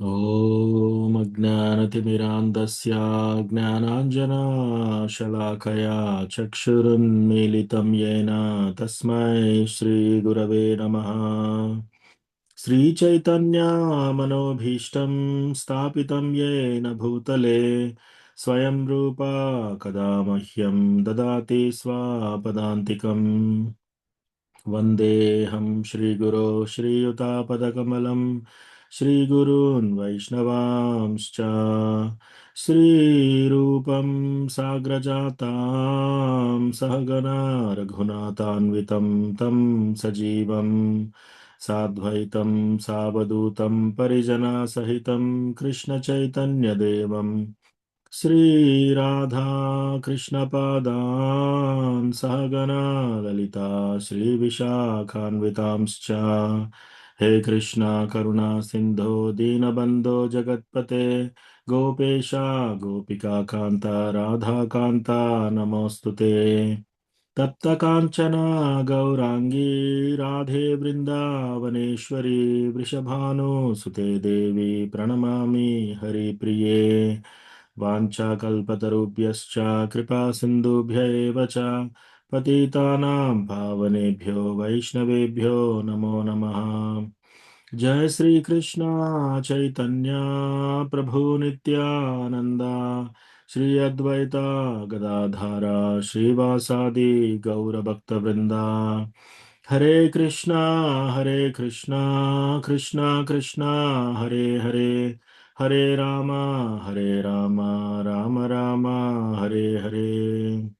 ॐ अज्ञानतिमिरान्धस्य ज्ञानाञ्जनशलाकया चक्षुरुन्मीलितं येन तस्मै श्रीगुरवे नमः। श्रीचैतन्यमनोभीष्टं स्थापितं येन भूतले स्वयं रूपा कदा मह्यं ददाति स्वपदान्तिकम्। वन्देऽहं श्रीगुरो श्रीयुतापदकमलं श्रीगुरून् वैष्णवांश्च श्रीरूपं साग्रजातां सहगना रघुनाथान्वितं तं सजीवं साद्वैतं सावधूतं परिजनसहितं कृष्णचैतन्यदेवं श्रीराधा कृष्णपादान् सहगना ललिता श्रीविशाखान्वितांश्च हे कृष्णा करुणा सिन्धो दीनबन्धो जगत्पते गोपेशा गोपिका कान्ता राधा कान्ता नमोऽस्तु ते तप्तकाञ्चना गौराङ्गी राधे वृन्दावनेश्वरी वृषभानुसुते देवी प्रणमामि हरिप्रिये वाञ्छाकल्पतरुभ्यश्च कृपासिन्धुभ्य एव च पतितानां पावनेभ्यो वैष्णवेभ्यो नमो नमः। जय श्री कृष्ण चैतन्य प्रभु नित्यानंदा श्री अद्वैता गदाधारा श्रीवासादि गौरभक्तवृंदा हरे कृष्णा कृष्णा कृष्णा हरे हरे हरे राम राम राम हरे हरे।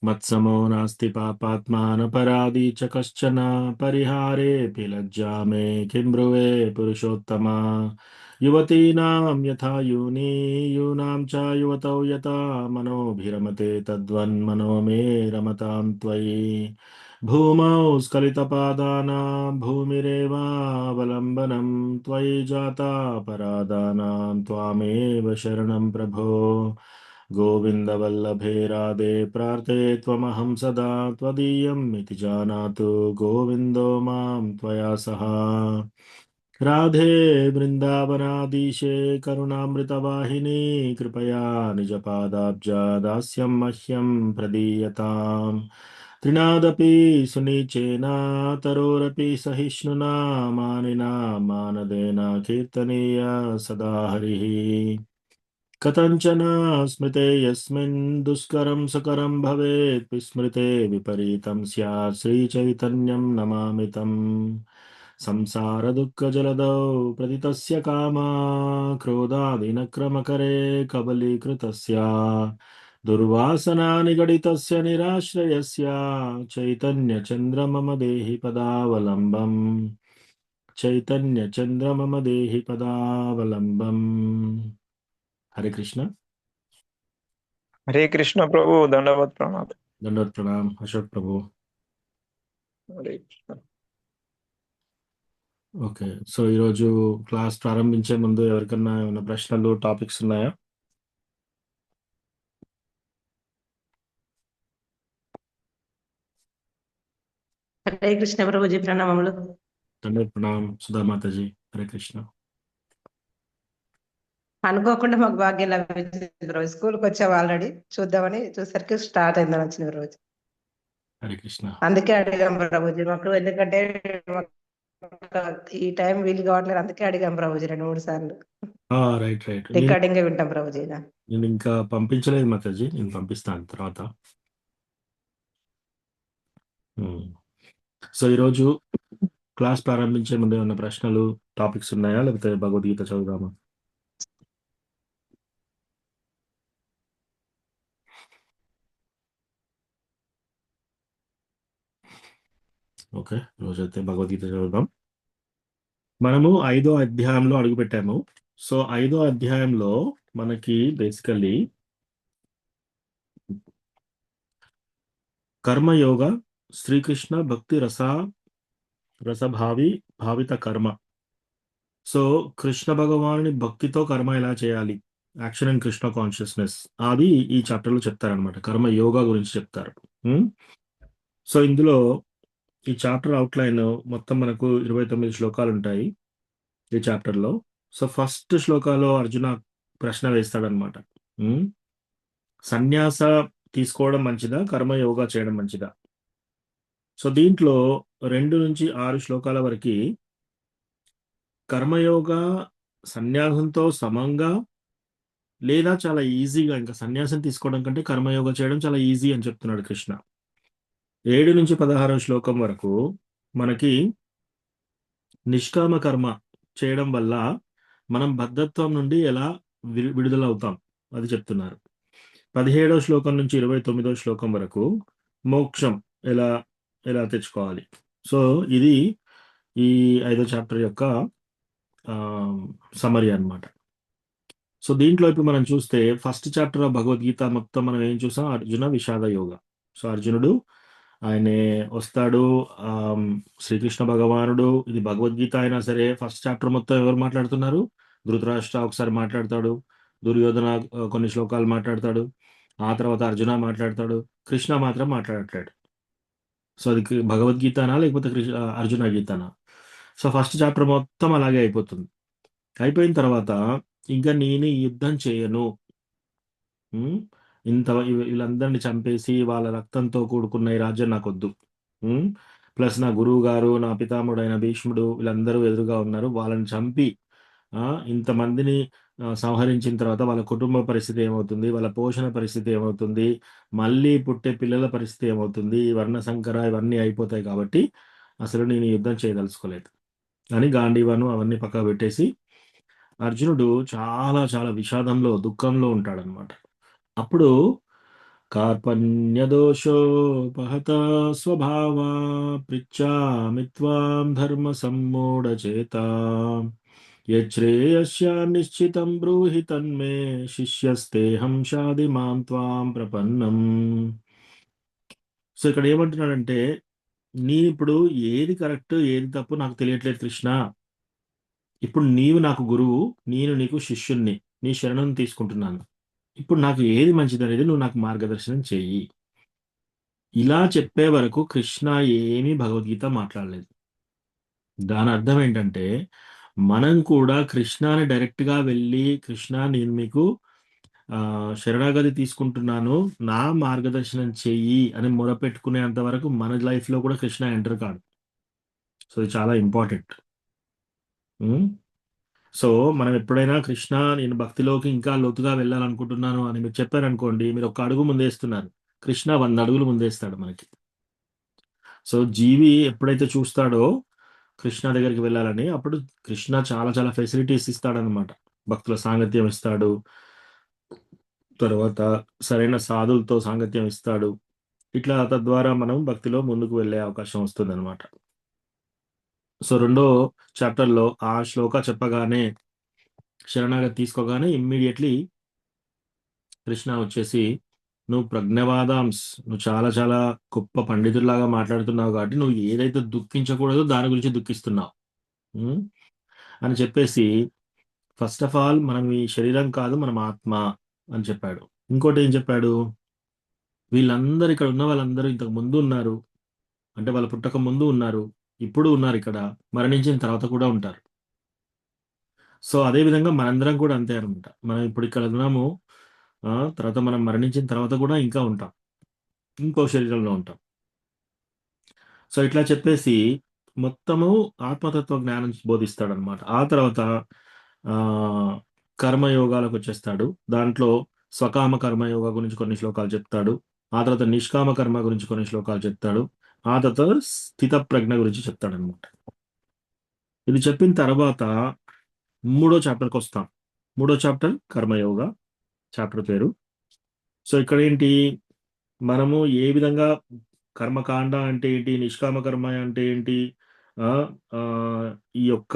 मत्समो नास्ति पापात्मा न पराधी च कश्चन परिहारेऽपि लज्जा मे किं ब्रुवे पुरुषोत्तमा। युवतीनां यथा यूनी यूनां च युवतौ यथा मनोभिरमते तद्वन्मनो मे रमतां त्वयि। भूमौ स्खलितपादानां भूमिरेवावलम्बनं त्वयि जाता परादानां त्वामेव शरणं प्रभो। गोविन्दवल्लभे राधे प्रार्थे त्वमहं सदा त्वदीयम् इति जानातु गोविन्दो मां त्वया सह। राधे वृन्दावनाधीशे करुणामृतवाहिनी कृपया निजपादाब्जा दास्यं मह्यं प्रदीयताम्। तृणादपि सुनीचेन तरोरपि सहिष्णुना मानिना मानदेन कीर्तनीय सदा हरिः। कथञ्चन स्मृते यस्मिन् दुष्करं सुकरं भवेत् विस्मृते विपरीतं स्यात् श्रीचैतन्यं नमामि तम्। संसारदुःखजलधौ प्रतितस्य कामा क्रोधादिनक्रमकरे कबलीकृतस्य दुर्वासना निगडितस्य निराश्रयस्य चैतन्यचन्द्र मम देहि पदावलम्बम्। चैतन्यचन्द्र मम देहि पदावलम्बम्। हरे कृष्ण। हरे कृष्ण प्रभु दंडवत प्रणाम। దండవత్ ప్రణామ్ అశోక్ ప్రభు. हरे कृष्ण। ఓకే, సో ఈరోజు క్లాస్ ప్రారంభించే ముందు ఎవరికన్నా ఏమైనా ప్రశ్నలు టాపిక్స్ ఉన్నాయా? హరే కృష్ణ ప్రభుజీ ప్రణామములు. దండవత్ ప్రణామ్ సుధామాతాజీ. హరే కృష్ణ. అనుకోకుండా మాకు భాగ్యం లభించింది రోజు. స్కూల్కి వచ్చావు ఆల్రెడీ, చూద్దామని చూసరికి స్టార్ట్ అయిందని వచ్చిన రోజు. హరే కృష్ణ. అందుకే అడిగాం ప్రభుజీ మాకు, ఎందుకంటే మాకు ఈ టైం వీలు కావట్లేదు, అందుకే అడిగాం ప్రభుజీ 2-3 సార్లు. Right right. రికార్డింగ్ వింటాం ప్రభుజీ. నేను ఇంకా పంపించలేదు మాతాజీ, నేను పంపిస్తాను తర్వాత. సో ఈరోజు క్లాస్ ప్రారంభించే ముందు ఏమైనా ప్రశ్నలు టాపిక్స్ ఉన్నాయా, లేకపోతే భగవద్గీత చదువుదామా? ఓకే, రోజైతే భగవద్గీత చదువుదాం. మనము 5వ అధ్యాయంలో అడుగుపెట్టాము. సో 5వ అధ్యాయంలో మనకి బేసికల్లీ కర్మయోగ, శ్రీకృష్ణ భక్తి రసభావి భావిత కర్మ. సో కృష్ణ భగవానుని భక్తితో కర్మ ఎలా చేయాలి, యాక్షన్ అండ్ కృష్ణ కాన్షియస్నెస్, అది ఈ చాప్టర్లో చెప్తారనమాట. కర్మ యోగా గురించి చెప్తారు. సో ఇందులో ఈ చాప్టర్ అవుట్లైన్ మొత్తం మనకు 29 శ్లోకాలు ఉంటాయి. ఈ చాప్టర్లో. సో ఫస్ట్ శ్లోకాలో అర్జున ప్రశ్న వేస్తాడనమాట. ఉమ్, సన్యాస తీసుకోవడం మంచిదా, కర్మయోగా చేయడం మంచిదా? సో దీంట్లో 2 నుంచి 6 శ్లోకాల వరకు కర్మయోగా సన్యాసంతో సమంగా లేదా చాలా ఈజీగా, ఇంకా సన్యాసం తీసుకోవడం కంటే కర్మయోగా చేయడం చాలా ఈజీ అని చెప్తున్నాడు కృష్ణ. 7 నుంచి 16 శ్లోకం వరకు మనకి నిష్కామ కర్మ చేయడం వల్ల మనం బద్ధత్వం నుండి ఎలా విడుదలవుతాం అది చెప్తున్నారు. 17వ శ్లోకం నుంచి 29వ శ్లోకం వరకు మోక్షం ఎలా ఎలా తెచ్చుకోవాలి. సో ఇది ఈ 5వ చాప్టర్ యొక్క సమరీ అన్నమాట. సో దీంట్లో ఇప్పుడు మనం చూస్తే ఫస్ట్ చాప్టర్ ఆఫ్ భగవద్గీత మొత్తం మనం ఏం చూసాం, అర్జున విషాద యోగ. సో అర్జునుడు ఆయనే వస్తాడు, శ్రీకృష్ణ భగవానుడు, ఇది భగవద్గీత అయినా సరే ఫస్ట్ చాప్టర్ మొత్తం ఎవరు మాట్లాడుతున్నారు, ధృతరాష్ట్ర ఒకసారి మాట్లాడతాడు, దుర్యోధన కొన్ని శ్లోకాలు మాట్లాడతాడు, ఆ తర్వాత అర్జున మాట్లాడతాడు, కృష్ణ మాత్రం మాట్లాడట్లేడు. సో అది భగవద్గీతనా లేకపోతే అర్జున గీతనా? సో ఫస్ట్ చాప్టర్ మొత్తం అలాగే అయిపోతుంది. అయిపోయిన తర్వాత ఇంకా నేను ఈ యుద్ధం చేయను, ఉమ్, వీళ్ళందరినీ చంపేసి వాళ్ళ రక్తంతో కూడుకున్న ఈ రాజ్యం నాకొద్దు, ప్లస్ నా గురువు గారు, నా పితామహుడైన భీష్ముడు వీళ్ళందరూ ఎదురుగా ఉన్నారు, వాళ్ళని చంపి ఆ, ఇంతమందిని సంహరించిన తర్వాత వాళ్ళ కుటుంబ పరిస్థితి ఏమవుతుంది, వాళ్ళ పోషణ పరిస్థితి ఏమవుతుంది, మళ్ళీ పుట్టే పిల్లల పరిస్థితి ఏమవుతుంది, ఈ వర్ణ సంకర ఇవన్నీ అయిపోతాయి, కాబట్టి అసలు నేను ఈ యుద్ధం చేయదలుచుకోలేదు అని గాంధీవను అవన్నీ పక్కకు పెట్టేసి అర్జునుడు చాలా చాలా విషాదంలో దుఃఖంలో ఉంటాడనమాట. అప్పుడు కార్పణ్యదోషోపహత స్వభావా పృచ్ఛామి త్వాం ధర్మ సమ్మూఢచేత యచ్రేయస్య నిశ్చితం బ్రూహి తన్మే శిష్యస్తేహం షాది మాం త్వాం ప్రపన్నం. సో ఇక్కడ ఏమంటున్నాడంటే, ఇప్పుడు ఏది కరెక్ట్ ఏది తప్పు నాకు తెలియట్లేదు కృష్ణ. ఇప్పుడు నీవు నాకు గురువు, నేను నీకు శిష్యుణ్ణి, నీ శరణం తీసుకుంటున్నాను. ఇప్పుడు నాకు ఏది మంచిది అనేది నువ్వు నాకు మార్గదర్శనం చెయ్యి. ఇలా చెప్పే వరకు కృష్ణ ఏమీ భగవద్గీత మాట్లాడలేదు. దాని అర్థం ఏంటంటే మనం కూడా కృష్ణని డైరెక్ట్ గా వెళ్ళి, కృష్ణ నేను మీకు శరణాగతి తీసుకుంటున్నాను, నా మార్గదర్శనం చెయ్యి అని మొరపెట్టుకునేంత వరకు మన లైఫ్ లో కూడా కృష్ణ ఎంటర్ కాడు. సో ఇది చాలా ఇంపార్టెంట్. సో మనం ఎప్పుడైనా కృష్ణ నేను భక్తిలోకి ఇంకా లోతుగా వెళ్ళాలనుకుంటున్నాను అని మీరు చెప్పారనుకోండి, మీరు ఒక అడుగు ముందేస్తున్నారు, కృష్ణ 100 అడుగులు ముందేస్తాడు మనకి. సో జీవి ఎప్పుడైతే చూస్తాడో కృష్ణ దగ్గరికి వెళ్ళాలని, అప్పుడు కృష్ణ చాలా చాలా ఫెసిలిటీస్ ఇస్తాడనమాట. భక్తుల సాంగత్యం ఇస్తాడు, తర్వాత సరైన సాధులతో సాంగత్యం ఇస్తాడు. ఇట్లా తద్వారా మనం భక్తిలో ముందుకు వెళ్ళే అవకాశం వస్తుంది అనమాట. సో 2వ చాప్టర్లో ఆ శ్లోక చెప్పగానే, శరణాగతి తీసుకోగానే ఇమ్మీడియట్లీ కృష్ణ వచ్చేసి, నువ్వు ప్రజ్ఞవాదాంస్, నువ్వు చాలా చాలా గొప్ప పండితుల్లాగా మాట్లాడుతున్నావు కాబట్టి నువ్వు ఏదైతే దుఃఖించకూడదో దాని గురించి దుఃఖిస్తున్నావు ఉమ్, అని చెప్పేసి, ఫస్ట్ ఆఫ్ ఆల్ మనం ఈ శరీరం కాదు, మనం ఆత్మ అని చెప్పాడు. ఇంకోటి ఏం చెప్పాడు, వీళ్ళందరూ ఇక్కడ ఉన్న వాళ్ళందరూ ఇంతకు ముందు ఉన్నారు, అంటే వాళ్ళు పుట్టక ముందు ఉన్నారు, ఇప్పుడు ఉన్నారు, ఇక్కడ మరణించిన తర్వాత కూడా ఉంటారు. సో అదే విధంగా మనందరం కూడా అంతే అనమాట. మనం ఇప్పుడు ఇక్కడ ఉన్నాము, తర్వాత మనం మరణించిన తర్వాత కూడా ఇంకా ఉంటాం, ఇంకో శరీరంలో ఉంటాం. సో ఇట్లా చెప్పేసి మొత్తము ఆత్మతత్వ జ్ఞానం బోధిస్తాడనమాట. ఆ తర్వాత ఆ కర్మయోగాలకు వచ్చేస్తాడు. దాంట్లో స్వకామ కర్మయోగ గురించి కొన్ని శ్లోకాలు చెప్తాడు, ఆ తర్వాత నిష్కామ కర్మ గురించి కొన్ని శ్లోకాలు చెప్తాడు, ఆ తర్వాత స్థిత ప్రజ్ఞ గురించి చెప్తాడు అనమాట. ఇది చెప్పిన తర్వాత 3వ చాప్టర్కి వస్తాం. 3వ చాప్టర్ కర్మయోగ చాప్టర్ పేరు. సో ఇక్కడ ఏంటి, మనము ఏ విధంగా కర్మకాండ అంటే ఏంటి, నిష్కామ కర్మ అంటే ఏంటి, ఆ ఆ, ఈ యొక్క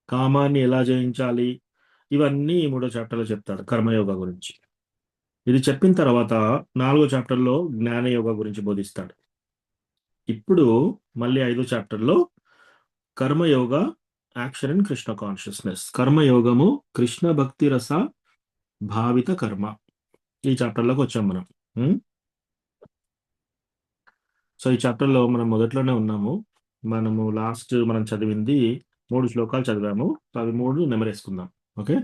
కామాన్ని ఎలా జయించాలి, ఇవన్నీ 3వ చాప్టర్లో చెప్తాడు కర్మయోగ గురించి. ఇది చెప్పిన తర్వాత 4వ చాప్టర్లో జ్ఞానయోగ గురించి బోధిస్తాడు. ఇప్పుడు మళ్ళీ 5వ చాప్టర్లో karma yoga action in Krishna consciousness, కర్మయోగము కృష్ణ భక్తి రస భావిత కర్మ, ఈ చాప్టర్లోకి వచ్చాం మనం. ఉం? సో ఈ చాప్టర్లో మనం మొదట్లోనే ఉన్నాము. మనం చదివింది 3 శ్లోకాలు చదివాము. సో అవి 3 నెమరేసుకుందాం. ఓకే.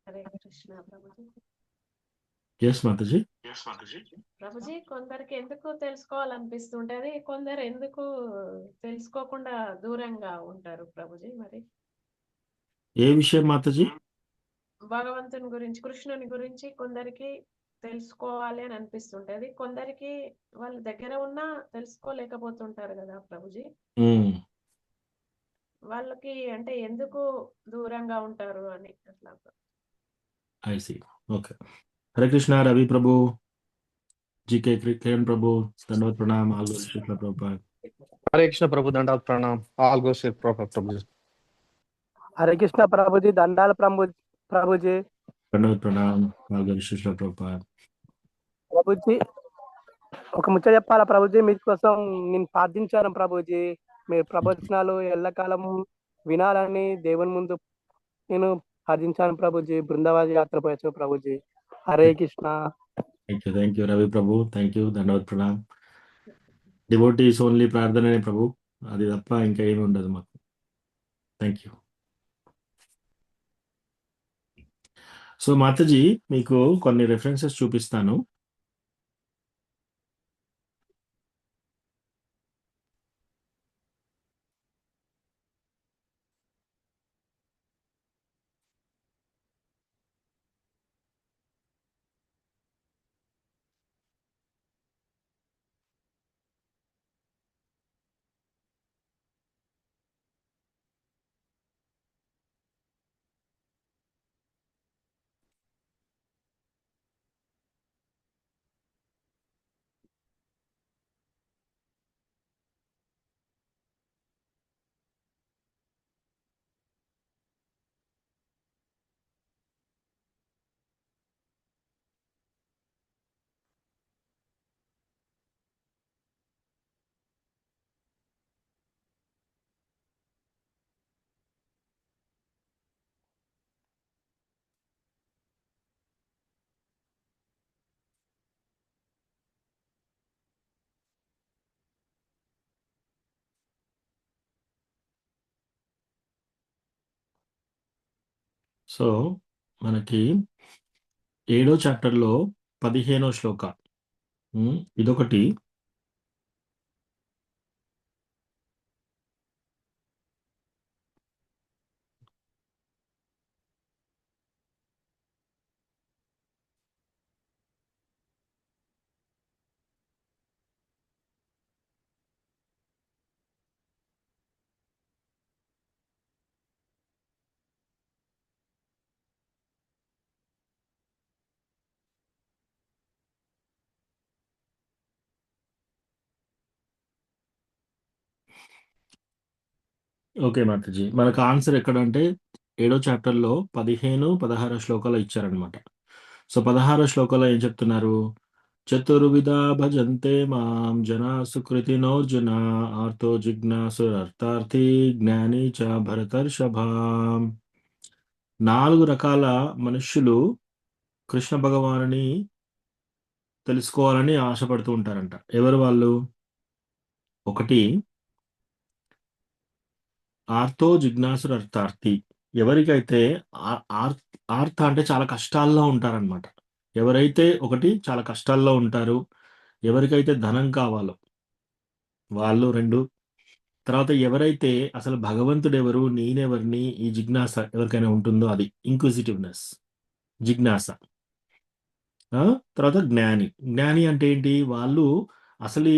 హరే కృష్ణ ప్రభుజీ. ఎస్ మాతాజీ. ప్రభుజీ, కొందరికి ఎందుకు తెలుసుకోవాలనిపిస్తుంటది, కొందరు ఎందుకు తెలుసుకోకుండా దూరంగా ఉంటారు ప్రభుజీ? మరి ఏ విషయం మాతాజీ? భగవంతుని గురించి, కృష్ణుని గురించి కొందరికి తెలుసుకోవాలి అని అనిపిస్తుంటది, కొందరికి వాళ్ళ దగ్గర ఉన్నా తెలుసుకోలేకపోతుంటారు కదా ప్రభుజీ. వాళ్ళకి అంటే ఎందుకు దూరంగా ఉంటారు అని అట్లా. I see. Okay. Hare Krishna Ravi Prabhu, GK Kiran Prabhu, దండవత్ ప్రణామ్, ఆల్ శుక్ల ప్రభు. హరే కృష్ణ ప్రభు, దండాలు ప్రణామ్, ఆల్ గోస్ ప్రభు. హరే కృష్ణ ప్రభుజీ, దండాలు ప్రభుజీ. దండవత్ ప్రణామ్, ఆల్ శుక్ల ప్రభు. ప్రభుజీ, ఒక ముచ్చట చెప్పాలా ప్రభుజీ? మీకోసం నేను ప్రార్థించాను ప్రభుజీ. మీ ప్రవచనాలు ఎల్లకాలం వినాలని దేవుని ముందు నేను ప్రార్థించాను ప్రభుజీ. బృందావన యాత్ర పోయొచ్చు Prabhuji. Hare Krishna. Thank you Ravi Prabhu, thank you, దండవత్ ప్రణామ్. డివోటీస్ ఓన్లీ ప్రార్థననే ప్రభు, అది తప్ప ఇంకా ఏమి ఉండదు మాకు. Thank you. సో మాతాజీ, మీకు కొన్ని రెఫరెన్సెస్ చూపిస్తాను. సో మనకి 7వ చాప్టర్లో 15వ శ్లోక, ఇదొకటి. ఓకే మాతాజీ, మనకు ఆన్సర్ ఎక్కడంటే 7వ చాప్టర్లో 15, 16 శ్లోకాలు ఇచ్చారనమాట. సో 16 శ్లోకాల్లో ఏం చెప్తున్నారు? చతుర్విధ భజంతే మాం జనా సుకృతినోర్జున ఆర్తో జిజ్ఞాసురర్థార్థి జ్ఞాని చ భరతర్షభాం. 4 రకాల మనుష్యులు కృష్ణ భగవానుని తెలుసుకోవాలని ఆశపడుతూ ఉంటారంట. ఎవరు వాళ్ళు? ఒకటి ఆర్తో జిజ్ఞాసుడు అర్థార్థి. ఎవరికైతే ఆర్త అంటే చాలా కష్టాల్లో ఉంటారనమాట. ఎవరైతే ఒకటి చాలా కష్టాల్లో ఉంటారు, ఎవరికైతే ధనం కావాలో వాళ్ళు 2. తర్వాత ఎవరైతే అసలు భగవంతుడు ఎవరు, నేనెవరిని, ఈ జిజ్ఞాస ఎవరికైనా ఉంటుందో అది ఇంక్విజిటివ్నెస్, జిజ్ఞాస. తర్వాత జ్ఞాని. జ్ఞాని అంటే ఏంటి? వాళ్ళు అసలు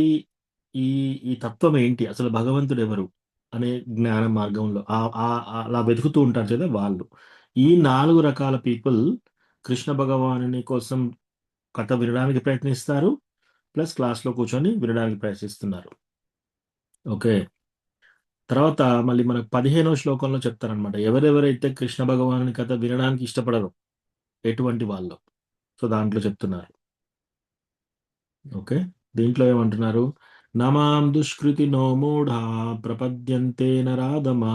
ఈ ఈ తత్వం ఏంటి, అసలు భగవంతుడు ఎవరు అనే జ్ఞాన మార్గంలో అలా వెతుకుతూ ఉంటారు కదా వాళ్ళు. ఈ 4 రకాల పీపుల్ కృష్ణ భగవానుని కోసం కథ వినడానికి ప్రయత్నిస్తారు, ప్లస్ క్లాస్లో కూర్చొని వినడానికి ప్రయత్నిస్తున్నారు. ఓకే. తర్వాత మళ్ళీ మనకు 15వ శ్లోకంలో చెప్తారనమాట, ఎవరెవరైతే కృష్ణ భగవానుని కథ వినడానికి ఇష్టపడరు, ఎటువంటి వాళ్ళు? సో దాంట్లో చెప్తున్నారు. ఓకే, దీంట్లో ఏమంటున్నారు? నమాం దుష్కృతి నో మూఢా ప్రపద్యంతే నరాధమా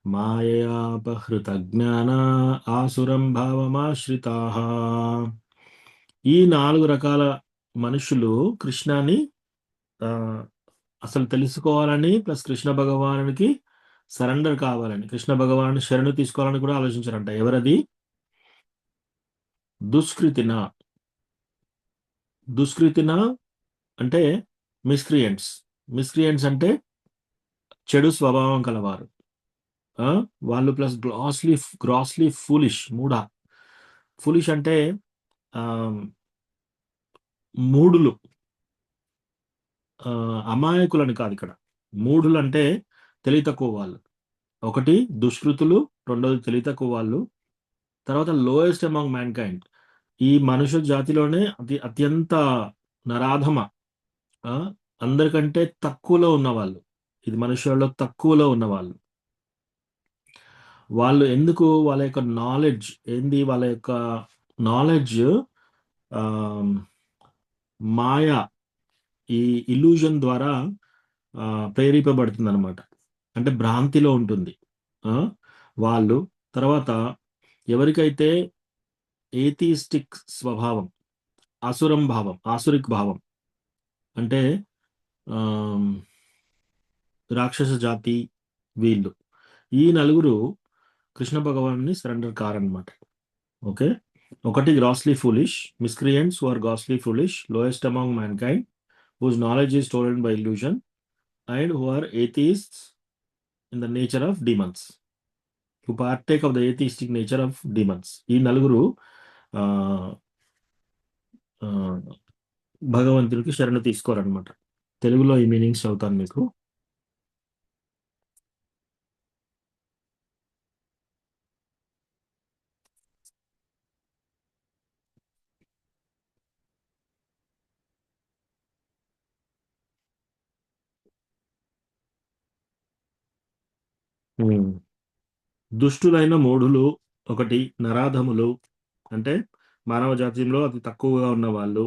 మాయయాపహృత జ్ఞాన ఆసురం భావమాశ్రితాః. ఈ 4 రకాల మనుషులు కృష్ణాన్ని ఆ, అసలు తెలుసుకోవాలని ప్లస్ కృష్ణ భగవానునికి సరెండర్ కావాలని, కృష్ణ భగవాను శరణు తీసుకోవాలని కూడా ఆలోచించారంట. ఎవరది? దుష్కృతిన. దుష్కృతిన అంటే మిస్క్రియంట్స్. మిస్క్రియంట్స్ అంటే చెడు స్వభావం కలవారు. ఆ, వాళ్ళు ప్లస్ గ్రాస్లీ ఫూలిష్. ఫూలిష్ అంటే ఆ, మూడులు. అమాయకులని కాదు ఇక్కడ. మూఢులు అంటే తెలివి తక్కువ వాళ్ళు. ఒకటి దుష్కృతులు, రెండోది తెలివి తక్కువ వాళ్ళు, తర్వాత లోయెస్ట్ అమాంగ్ మ్యాన్ కైండ్. ఈ మనుష్య జాతిలోనే అత్యంత నరాధమ, ఆ, అందరికంటే తక్కువలో ఉన్నవాళ్ళు. ఇది మనుషులలో తక్కువలో ఉన్నవాళ్ళు. వాళ్ళు ఎందుకు? వాళ్ళ యొక్క నాలెడ్జ్ ఏంది? వాళ్ళ యొక్క నాలెడ్జ్ మాయా, ఈ ఇల్యూజన్ ద్వారా ప్రేరేపబడుతుంది అనమాట. అంటే భ్రాంతిలో ఉంటుంది. ఆ, వాళ్ళు తర్వాత ఎవరికైతే ఏథిస్టిక్ స్వభావం, ఆసురిక్ భావం అంటే ఆమ్, రాక్షస జాతి వీళ్ళు, ఈ నలుగురు కృష్ణ భగవాన్ని సరెండర్ కారనమాట. ఓకే, ఒకటి grossly foolish, miscreants who are grossly foolish, lowest among mankind whose knowledge is stolen by illusion, and who are atheists in the nature of demons, who partake of the atheistic nature of demons. ఈ నలుగురు ఆ, ఆ, భగవంతుడికి శరణు తీసుకోరనమాట. తెలుగులో ఈ meanings చదువుతాను మీకు. ఉమ్. దుష్టులైన మూఢులు, ఒకటి నరాధములు అంటే మానవ జాతిలో అతి తక్కువగా ఉన్నవాళ్ళు,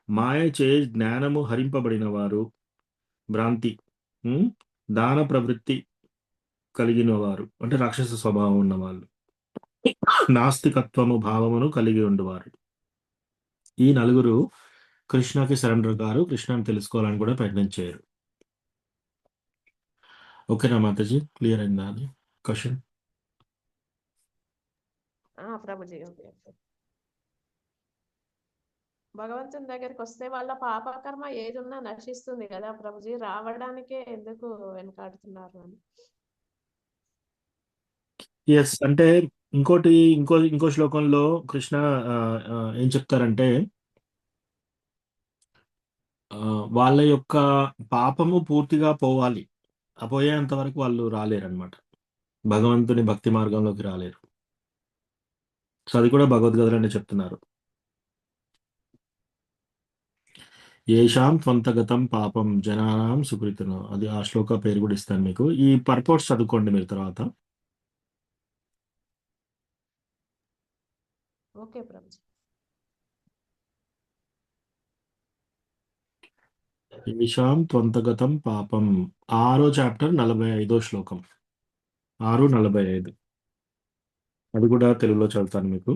మాయ చే జ్ఞానము హరింపబడిన వారు, భ్రాంతి, ఉమ్, దాన ప్రవృత్తి కలిగిన వారు అంటే రాక్షస స్వభావం ఉన్నవాళ్ళు, నాస్తికత్వము భావమును కలిగి ఉండేవారు. ఈ నలుగురు కృష్ణకి సరెండర్ గారు, కృష్ణని తెలుసుకోవాలని కూడా ప్రయత్నించారు. ఓకేనా మాతాజీ, క్లియర్ అయిందా అది క్వశ్చన్? ప్రభుజీ ఓకే. భగవంతుని దగ్గరికి వస్తే వాళ్ళ పాపకర్మ ఏది ఉన్నా నశిస్తుంది కదా ప్రభుజీ, రావడానికే ఎందుకు వెనకాడుతున్నారు అని. ఎస్, అంటే ఇంకో శ్లోకంలో కృష్ణ ఏం చెప్తారంటే వాళ్ళ యొక్క పాపము పూర్తిగా పోవాలి, పోయేంత వరకు వాళ్ళు రాలేరన్నమాట, భగవంతుని భక్తి మార్గంలోకి రాలేరు. సో అది కూడా భగవద్గీతలోనే చెప్తున్నారు. ఏషాం త్వంతగతం పాపం జనానాం సుకృతను. అది ఆ శ్లోక పేరు కూడా ఇస్తాను మీకు. ఈ పర్పోర్ట్స్ చదువుకోండి మీరు తర్వాత. ఓకే ప్రభుజీ. ఏషాం త్వంతగతం పాపం 6వ చాప్టర్ 45వ శ్లోకం, 6:45. అది కూడా తెలుగులో చదువుతాను మీకు.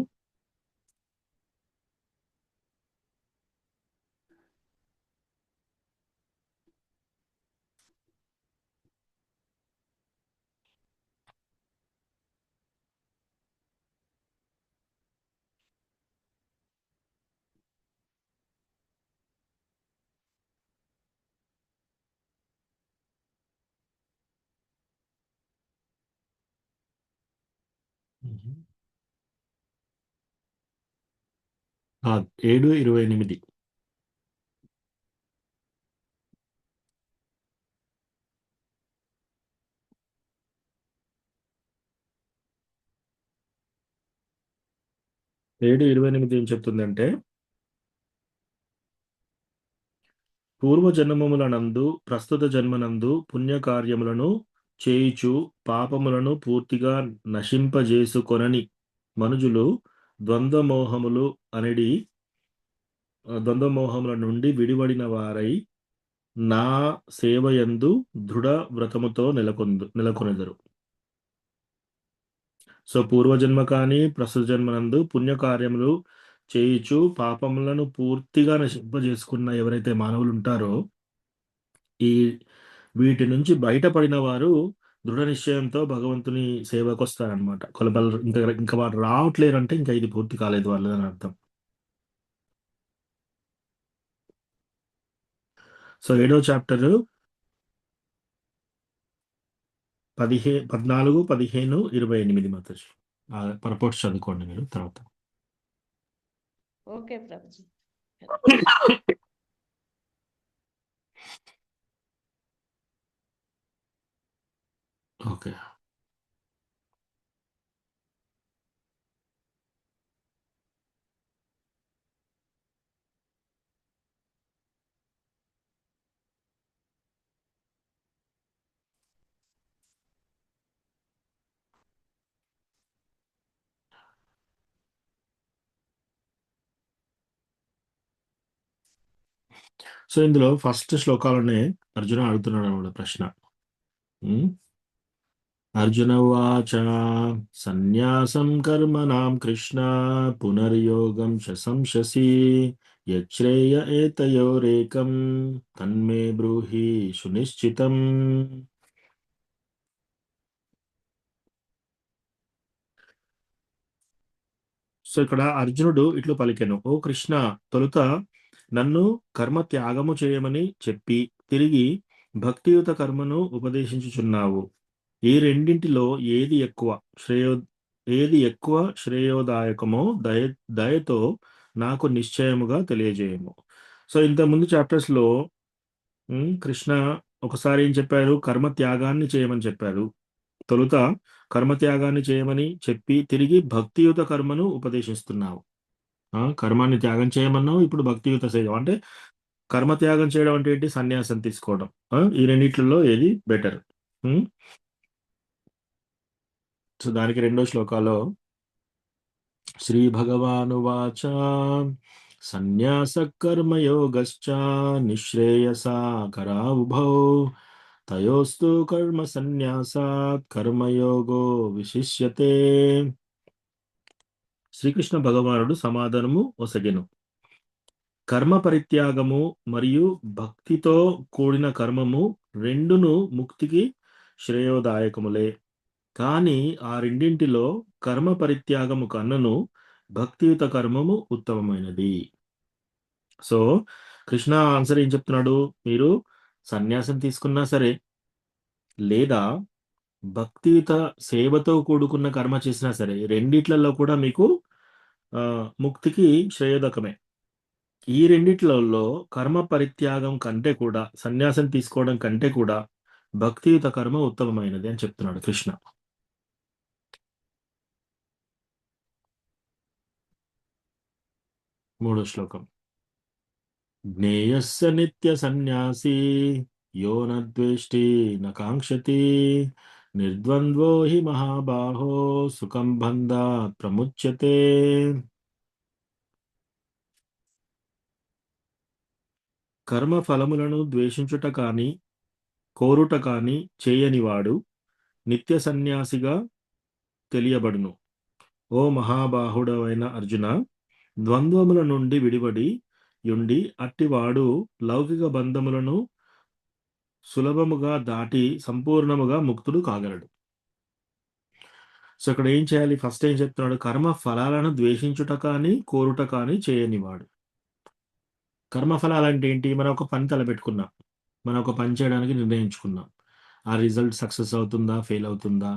కాదు, 7:28. ఏడు 28 ఏం చెప్తుందంటే, పూర్వజన్మములనందు ప్రస్తుత జన్మనందు పుణ్యకార్యములను చేయుచు పాపములను పూర్తిగా నశింపజేసుకొనని మనుజులు ద్వంద్వమోహములు అనేది ద్వంద్వమోహముల నుండి విడివడిన వారై నా సేవయందు దృఢ వ్రతముతో నెలకొనెదరు. సో పూర్వజన్మ కానీ ప్రస్తుత జన్మనందు పుణ్యకార్యములు చేయుచు పాపములను పూర్తిగా నశింపజేసుకున్న ఎవరైతే మానవులు ఉంటారో ఈ వీటి నుంచి బయటపడిన వారు దృఢ నిశ్చయంతో భగవంతుని సేవకు వస్తారనమాట. ఇంకా వారు రావట్లేరంటే ఇంకా ఇది పూర్తి కాలేదు వాళ్ళు అని అర్థం. సో 7వ చాప్టర్ 14, 15, 28 మాతాజీ. పర్పోర్ట్స్ చదువుకోండి మీరు తర్వాత. ఓకే ప్రభుజీ. ఓకే. సో ఇందులో ఫస్ట్ శ్లోకాలనే అర్జున అడుగుతున్నాడు అన్నమాట ప్రశ్న. అర్జున ఉవాచ సన్యాసం కర్మణాం కృష్ణ పునర్యోగం శంససి యచ్రేయ ఏతయోరేకం తన్మే బ్రూహి సునిశ్చితం. సో ఇక్కడ అర్జునుడు ఇట్లు పలికెను, ఓ కృష్ణ, తొలుత నన్ను కర్మ త్యాగము చేయమని చెప్పి తిరిగి భక్తియుత కర్మను ఉపదేశించుచున్నావు. ఈ రెండింటిలో ఏది ఎక్కువ శ్రేయోదాయకమో దయతో నాకు నిశ్చయముగా తెలియజేయము. సో ఇంతకుముందు చాప్టర్స్ లో కృష్ణ ఒకసారి ఏం చెప్పారు, కర్మ త్యాగాన్ని చేయమని చెప్పారు. తొలుత కర్మత్యాగాన్ని చేయమని చెప్పి తిరిగి భక్తియుత కర్మను ఉపదేశిస్తున్నావు. కర్మాన్ని త్యాగం చేయమన్నావు, ఇప్పుడు భక్తియుత సేవ అంటే కర్మత్యాగం చేయడం అంటే ఏంటి, సన్యాసం తీసుకోవడం. ఈ రెండిట్లలో ఏది బెటర్? సో దానికి 2వ శ్లోకాలో శ్రీ భగవానువాచ సన్యాస కర్మయోగశ్చ నిశ్రేయసాకరావుభౌ తయోస్తు కర్మ సన్యాసాత్ కర్మయోగో విశిష్యతే. శ్రీకృష్ణ భగవానుడు సమాధానము ఒసగెను, కర్మ పరిత్యాగము మరియు భక్తితో కూడిన కర్మము రెండును ముక్తికి శ్రేయోదాయకములే. కానీ ఆ రెండింటిలో కర్మ పరిత్యాగము కన్నను భక్తియుత కర్మము ఉత్తమమైనది. సో కృష్ణ ఆన్సర్ ఏం చెప్తున్నాడు, మీరు సన్యాసం తీసుకున్నా సరే లేదా భక్తియుత సేవతో కూడుకున్న కర్మ చేసినా సరే రెండిట్లలో కూడా మీకు ముక్తికి శ్రేయోదకమే. ఈ రెండిట్లలో కర్మ పరిత్యాగం కంటే కూడా, సన్యాసం తీసుకోవడం కంటే కూడా భక్తియుత కర్మ ఉత్తమమైనది అని చెప్తున్నాడు కృష్ణ. మూడో శ్లోకం, జ్ఞేయస్య నిత్య సన్యాసి యో నద్వేష్టి నకాంక్షతి నిర్ద్వంద్వో హి మహాబాహో సుఖం బంధాత్ ప్రముచ్యతే. కర్మ ఫలములను ద్వేషించుట కాని కోరుట కాని చేయనివాడు నిత్య సన్యాసిగా తెలియబడును. ఓ మహాబాహుడవైన అర్జున, ద్వంద్వముల నుండి విడివడి యుండి అట్టివాడు లౌకిక బంధములను సులభముగా దాటి సంపూర్ణముగా ముక్తుడు కాగలడు. సో ఇక్కడ ఏం చేయాలి, ఫస్ట్ ఏం చెప్తున్నాడు, కర్మ ఫలాలను ద్వేషించుట కానీ కోరుట కానీ చేయనివాడు. కర్మ ఫలాలంటే ఏంటి, మనం ఒక పని తలపెట్టుకున్నాం, మనం ఒక పని చేయడానికి నిర్ణయించుకున్నాం, ఆ రిజల్ట్ సక్సెస్ అవుతుందా ఫెయిల్ అవుతుందా,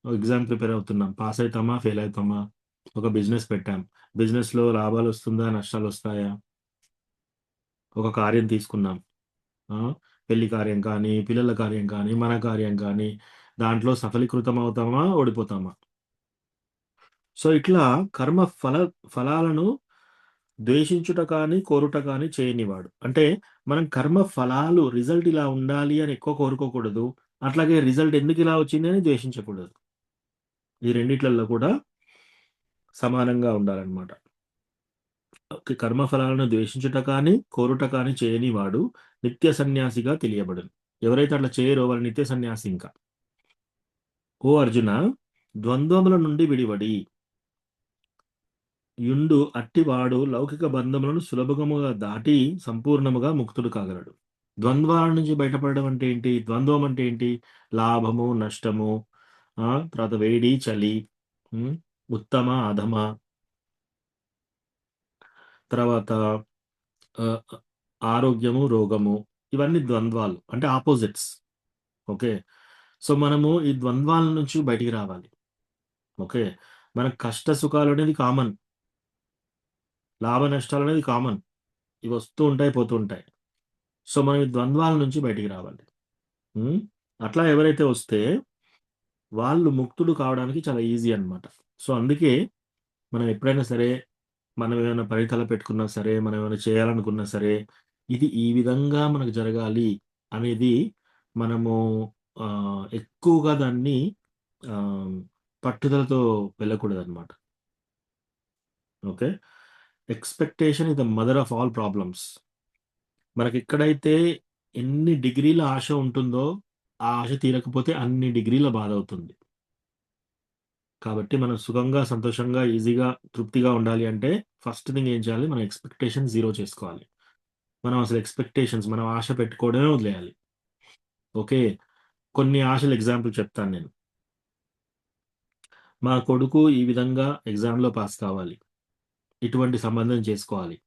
ఎగ్జామ్ ప్రిపేర్ అవుతున్నాం, పాస్ అవుతామా ఫెయిల్ అవుతామా, ఒక బిజినెస్ పెట్టాం, బిజినెస్లో లాభాలు వస్తుందా నష్టాలు వస్తాయా, ఒక కార్యం తీసుకున్నాం, పెళ్లి కార్యం కానీ పిల్లల కార్యం కానీ మన కార్యం కానీ, దాంట్లో సఫలీకృతం అవుతామా ఓడిపోతామా. సో ఇట్లా కర్మ ఫలాలను ద్వేషించుట కానీ కోరుట కానీ చేయనివాడు అంటే మనం కర్మ ఫలాలు రిజల్ట్ ఇలా ఉండాలి అని ఎక్కువ కోరుకోకూడదు, అట్లాగే రిజల్ట్ ఎందుకు ఇలా వచ్చింది అని ద్వేషించకూడదు. ఈ రెండిట్లలో కూడా సమానంగా ఉండాలన్నమాట. కర్మఫలాలను ద్వేషించుట కానీ కోరుట కానీ చేయని వాడు నిత్య సన్యాసిగా తెలియబడును. ఎవరైతే అట్లా చేయరో వాళ్ళు నిత్య సన్యాసి. ఇంకా ఓ అర్జున, ద్వంద్వముల నుండి విడివడి యుండు అట్టివాడు లౌకిక బంధములను సులభముగా దాటి సంపూర్ణముగా ముక్తుడు కాగలడు. ద్వంద్వాల నుంచి బయటపడడం అంటే ఏంటి? ద్వంద్వం అంటే ఏంటి? లాభము నష్టము, తర్వాత వేడి చలి, ఉత్తమ అధమ, తర్వాత ఆ, ఆరోగ్యము రోగము, ఇవన్నీ ద్వంద్వాలు అంటే ఆపోజిట్స్. ఓకే, సో మనము ఈ ద్వంద్వాల నుంచి బయటికి రావాలి. ఓకే, మనకు కష్ట సుఖాలు అనేది కామన్, లాభ నష్టాలు అనేది కామన్, ఇవి వస్తూ ఉంటాయి పోతూ ఉంటాయి. సో మనం ఈ ద్వంద్వాల నుంచి బయటికి రావాలి. అట్లా ఎవరైతే వస్తే వాళ్ళు ముక్తుడు కావడానికి చాలా ఈజీ అన్నమాట. సో అందుకే మనం ఎప్పుడైనా సరే, మనం ఏమైనా పని తలపెట్టుకున్నా సరే, మనం ఏమైనా చేయాలనుకున్నా సరే, ఇది ఈ విధంగా మనకు జరగాలి అనేది మనము ఎక్కువగా దాన్ని పట్టుదలతో వెళ్ళకూడదన్నమాట. Okay, expectation is the mother of all problems. మనకి ఎక్కడైతే ఎన్ని డిగ్రీల ఆశ ఉంటుందో, ఆ ఆశ తీరకపోతే అన్ని డిగ్రీల బాధ అవుతుంది. కాబట్టి మనం సుఖంగా, సంతోషంగా, ఈజీగా, తృప్తిగా ఉండాలి అంటే ఫస్ట్ థింగ్ ఏం చేయాలి? మనం ఎక్స్పెక్టేషన్ జీరో చేసుకోవాలి. మనం అసలు ఎక్స్పెక్టేషన్స్, మనం ఆశ పెట్టుకోవడమే వదిలేయాలి. ఓకే, కొన్ని ఆశలు ఎగ్జాంపుల్ చెప్తాను నేను. మా కొడుకు ఈ విధంగా ఎగ్జామ్లో పాస్ కావాలి, ఇటువంటి సంబంధం చేసుకోవాలి,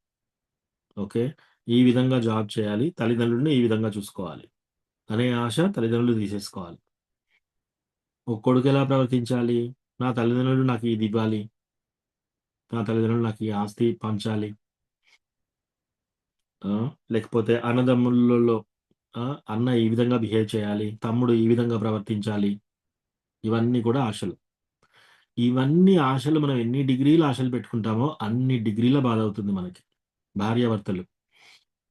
ఓకే, ఈ విధంగా జాబ్ చేయాలి, తల్లిదండ్రులను ఈ విధంగా చూసుకోవాలి అనే ఆశ తల్లిదండ్రులు తీసేసుకోవాలి. ఒక కొడుకు ఎలా ప్రవర్తించాలి? నా తల్లిదండ్రులు నాకు ఇది ఇవ్వాలి, నా తల్లిదండ్రులు నాకు ఈ ఆస్తి పంచాలి, లేకపోతే అన్నదమ్ములలో అన్న ఈ విధంగా బిహేవ్ చేయాలి, తమ్ముడు ఈ విధంగా ప్రవర్తించాలి. ఇవన్నీ కూడా ఆశలు. ఇవన్నీ ఆశలు మనం ఎన్ని డిగ్రీల ఆశలు పెట్టుకుంటామో అన్ని డిగ్రీల బాధ అవుతుంది మనకి. భార్యాభర్తలు,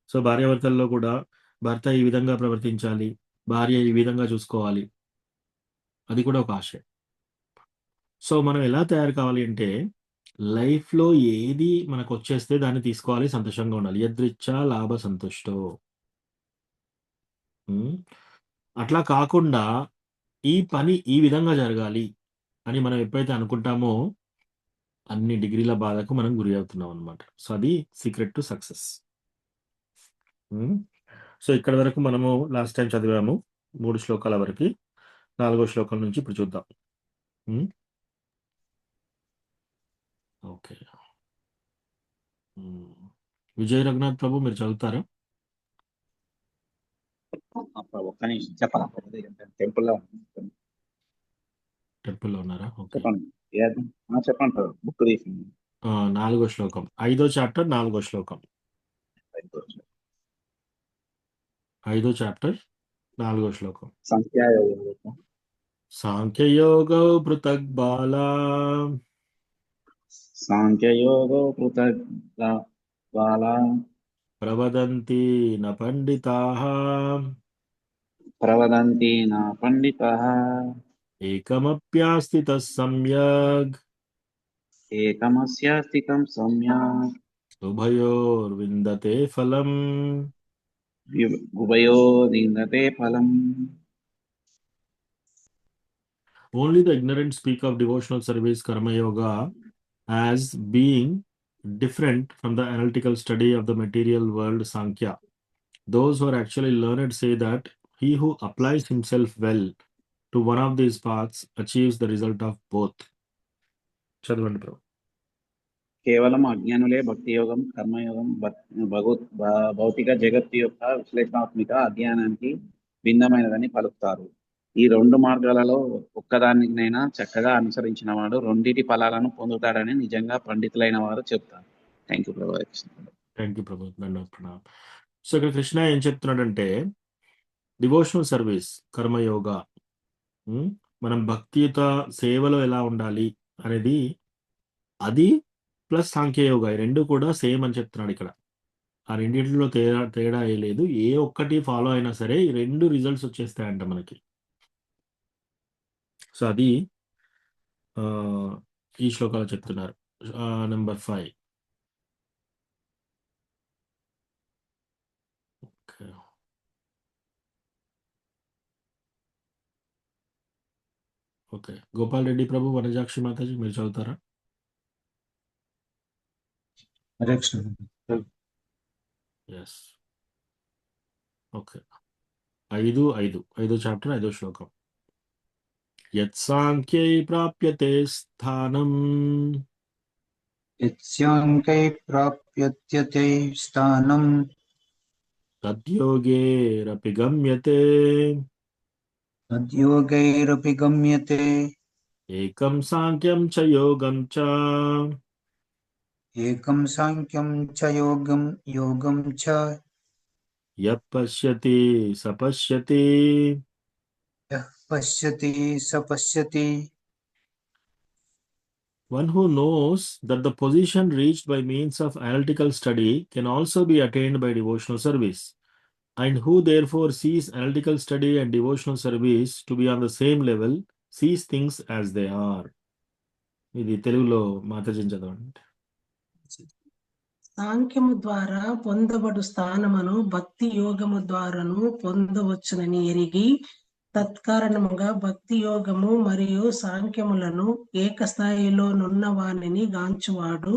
సో భార్యాభర్తల్లో కూడా భర్త ఈ విధంగా ప్రవర్తించాలి, భార్య ఈ విధంగా చూసుకోవాలి, అది కూడా ఒక ఆశ. సో మనం ఎలా తయారు కావాలి అంటే, లైఫ్లో ఏది మనకు వచ్చేస్తే దాన్ని తీసుకోవాలి, సంతోషంగా ఉండాలి. యదృచ్ఛా లాభ సంతుష్టో. అట్లా కాకుండా ఈ పని ఈ విధంగా జరగాలి అని మనం ఎప్పుడైతే అనుకుంటామో అన్ని డిగ్రీల బాధకు మనం గురి అవుతున్నాం అనమాట. సో అది సీక్రెట్ టు సక్సెస్. సో ఇక్కడ వరకు మనము లాస్ట్ టైం చదివాము 3 శ్లోకాల వరకు. 4వ శ్లోకం నుంచి ఇప్పుడు చూద్దాం. ఓకే, విజయ్ రఘునాథ్ ప్రభు మీరు చదువుతారా? ఒక్క నిమిషం చెప్పాలా? టెంపుల్లో ఉన్నారా? ఓకే, చెప్పండి. చెప్పండి సార్, బుక్ తీసింది. 4వ శ్లోకం, 5వ చాప్టర్ 4వ శ్లోకం. 5వ చాప్టర్ 4వ శ్లోకం. సాంఖ్యయోగో పృథక్ బాలా సాంఖ్యయోగో పృథక్ బాలా ప్రవదంతి న పండితాః ప్రవదంతి న పండితాః ఏకమప్యాస్థితః సమ్యగ్ ఏకమస్యాస్తికం సమ్యక్ ఉభయోర్విందతే ఫలం. ఉభయో విందతే ఫలం. Only the ignorant speak of devotional service karma yoga as being different from the analytical study of the material world Sankhya. Those who are actually learned say that he who applies himself well to one of these paths achieves the result of both. చదవండి bro. కేవలం అజ్ఞానులే భక్తి యోగం, కర్మయోగం, భౌతిక జగత్తు యొక్క విశ్లేషణాత్మక అధ్యయనానికి భిన్నమైనదని పలుకుతారు. ఈ రెండు మార్గాలలో ఒక్కదానినైనా చక్కగా అనుసరించిన వాడు రెండిటి ఫలాలను పొందుతాడని నిజంగా పండితులైన వారు చెప్తారు. Thank you Prabhu. Thank you Prabhu, దండవత్ ప్రణామం. సో ఇక్కడ కృష్ణ ఏం చెప్తున్నాడంటే, డివోషనల్ సర్వీస్ కర్మయోగ, మనం భక్తియుత సేవలో ఎలా ఉండాలి అనేది, అది ప్లస్ సాంఖ్యయోగ, ఈ రెండు కూడా సేమ్ అని చెప్తున్నాడు ఇక్కడ. ఆ రెండింటిలో తేడా ఏ లేదు. ఏ ఒక్కటి ఫాలో అయినా సరే ఈ రెండు రిజల్ట్స్ వచ్చేస్తాయంట మనకి. సో అది ఈ శ్లోకాలు చెప్తున్నారు. Number 5. Okay. Okay. Gopal Reddy Prabhu, Vanajakshi Mataji మీరు చదువుతారా? హరే కృష్ణ. ఎస్. ఓకే. 5:5 5వ చాప్టర్ 5వ శ్లోకం. యత్సాంఖ్యై ప్రాప్యతే స్థానం యస్యాంకై ప్రాప్యతే స్థానం తద్యోగేరపి గమ్యతే తద్యోగైరపి గమ్యతే ఏకం సాంఖ్యం చ యోగం చ ఏకం సాంఖ్యం చ యోగం చ యః పశ్యతి స పశ్యతి. యః పశ్యతి స పశ్యతి. One who knows that the position reached by means of analytical study can also be attained by devotional service, and who therefore sees analytical study and devotional service to be on the same level, sees things as they are. ఇది తెలుగులో మాతాజీ చదవండి. సాంఖ్యము ద్వారా పొందబడు స్థానమును భక్తి యోగము ద్వారాను పొందవచ్చునని ఎరిగి తత్కారణముగా భక్తి యోగము మరియు సాంఖ్యములను ఏకస్థాయిలో నున్న వానిని గాంచువాడు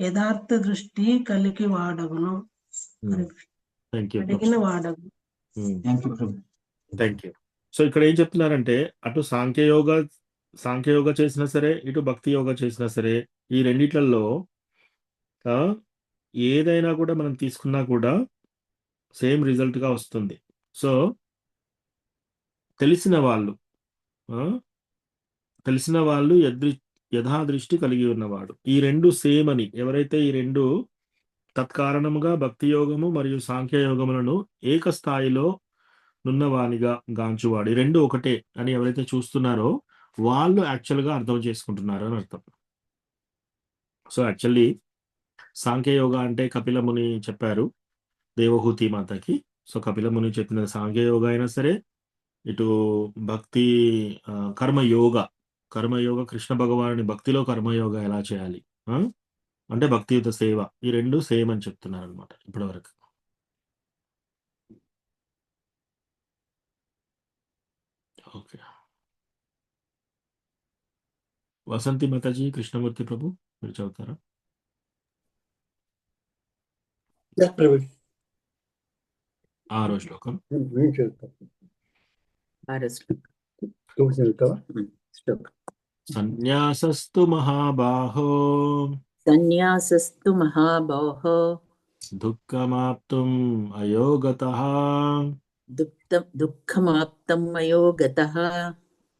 యథార్థ దృష్టి కలిగి వాడగును. Thank you. అడిగిన వాడగు. Thank you Prabhu. Thank you. So ఇక్కడ ఏం చెప్తున్నారంటే అటు సాంఖ్యయోగ చేసినా సరే, ఇటు భక్తి యోగ చేసినా సరే, ఈ రెండిట్లలో ఏదైనా కూడా మనం తీసుకున్నా కూడా సేమ్ రిజల్ట్గా వస్తుంది. సో తెలిసిన వాళ్ళు యథాదృష్టి కలిగి ఉన్నవాడు, ఈ రెండు సేమ్ అని ఎవరైతే ఈ రెండు తత్కారణముగా భక్తి యోగము మరియు సాంఖ్య యోగములను ఏకస్థాయిలో నున్నవానిగా గాంచువాడు, ఈ రెండు ఒకటే అని ఎవరైతే చూస్తున్నారో వాళ్ళు యాక్చువల్గా అర్థం చేసుకుంటున్నారు అని అర్థం. సో యాక్చువల్లీ సాంఖ్యయోగ అంటే కపిల ముని చెప్పారు దేవహూతి మాతకి. సో కపిల ముని చెప్పిన సాంఖ్యయోగ అయినా సరే, ఇటు భక్తి కర్మయోగ కృష్ణ భగవానుని భక్తిలో కర్మయోగ ఎలా చేయాలి అంటే భక్తియుత సేవ, ఈ రెండు సేమ్ అని చెప్తున్నారు అనమాట ఇప్పటి వరకు. ఓకే. వసంతి మాతాజీ, కృష్ణమూర్తి ప్రభు మీరు చదువుతారా? ఆరో శ్లోకం. సన్యాసస్తు మహాబాహో దుఃఖమాప్తుం అయోగతః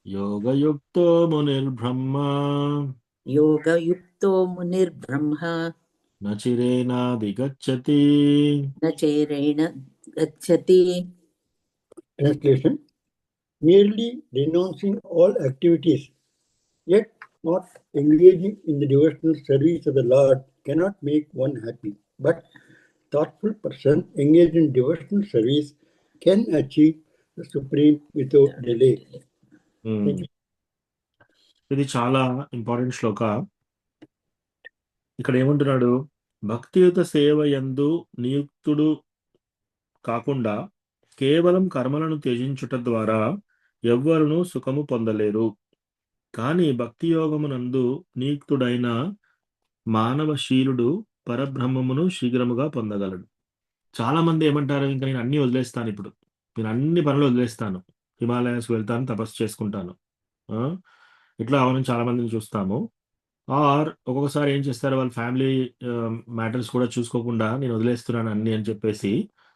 యోగయుక్తో మునిర్బ్రహ్మ నచిరేణాధిగచ్చతి. Translation: merely renouncing all activities, yet not engaging in the devotional service of the Lord cannot make one happy. But thoughtful person engaged in devotional service can achieve the supreme without delay. ఇది చాలా important శ్లోక. ఇక్కడ ఏమంటున్నాడు? భక్తియుత సేవ యందు నియుక్తుడు కాకుండా కేవలం కర్మలను త్యజించుట ద్వారా ఎవ్వరునూ సుఖము పొందలేరు. కానీ భక్తి యోగమునందు నియుక్తుడైన మానవశీలుడు పరబ్రహ్మమును శీఘ్రముగా పొందగలడు. చాలా మంది ఏమంటారు, ఇంకా నేను అన్ని వదిలేస్తాను, ఇప్పుడు నేను అన్ని పనులు వదిలేస్తాను, హిమాలయాస్కి వెళ్తాను, తపస్సు చేసుకుంటాను, ఇట్లా అవన్నీ చాలా మందిని చూస్తాము. ఆర్ ఒక్కొక్కసారి ఏం చేస్తారు, వాళ్ళ ఫ్యామిలీ మ్యాటర్స్ కూడా చూసుకోకుండా నేను వదిలేస్తున్నాను అన్ని అని చెప్పేసి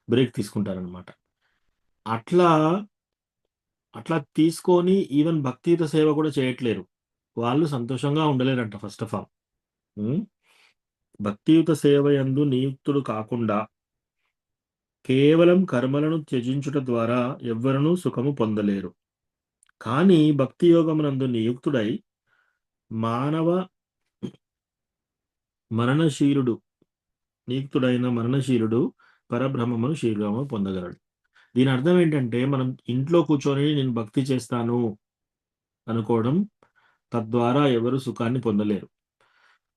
బ్రేక్ తీసుకుంటారనమాట. అట్లా తీసుకొని ఈవెన్ భక్తియుత సేవ కూడా చేయట్లేరు, వాళ్ళు సంతోషంగా ఉండలేరంట. ఫస్ట్ ఆఫ్ ఆల్ భక్తియుత సేవ యందు నియుక్తుడు కాకుండా కేవలం కర్మలను త్యజించుట ద్వారా ఎవ్వరూ సుఖము పొందలేరు. కానీ భక్తి యోగమునందు నియుక్తుడై నియుక్తుడైన మరణశీలుడు పరబ్రహ్మమును శీఘ్రము పొందగలడు. దీని అర్థం ఏంటంటే, మనం ఇంట్లో కూర్చొని నేను భక్తి చేస్తాను అనుకోవడం, తద్వారా ఎవరు సుఖాన్ని పొందలేరు.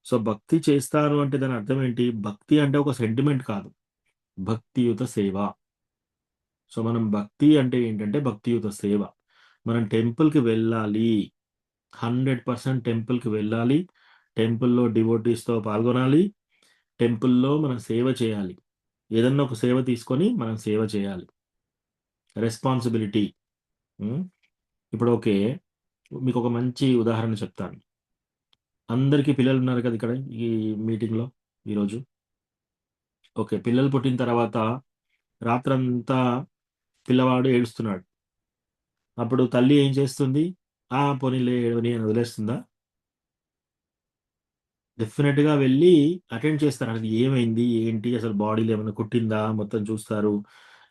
సో భక్తి చేస్తాను అంటే దాని అర్థం ఏంటి? భక్తి అంటే ఒక సెంటిమెంట్ కాదు, భక్తియుత సేవ. సో మనం భక్తి అంటే ఏంటంటే భక్తియుత సేవ. మనం టెంపుల్కి వెళ్ళాలి, 100% టెంపుల్కి వెళ్ళాలి, టెంపుల్లో డివోటీస్తో పాల్గొనాలి, టెంపుల్లో మనం సేవ చేయాలి. ఏదన్నా ఒక సేవ తీసుకొని మనం సేవ చేయాలి, రెస్పాన్సిబిలిటీ. ఇప్పుడు ఓకే, మీకు ఒక మంచి ఉదాహరణ చెప్తాను. అందరికీ పిల్లలు ఉన్నారు కదా ఇక్కడ ఈ మీటింగ్లో ఈరోజు. ఓకే, పిల్లలు పుట్టిన తర్వాత రాత్రంతా పిల్లవాడు ఏడుస్తున్నాడు. అప్పుడు తల్లి ఏం చేస్తుంది? పోనీలే ఏడవని అని వదిలేస్తుందా? డెఫినెట్‌గా వెళ్ళి అటెండ్ చేస్తారు. అది ఏమైంది? ఏంటి? అసలు బాడీలో ఏమన్నా కుట్టిందా? మొత్తం చూస్తారు.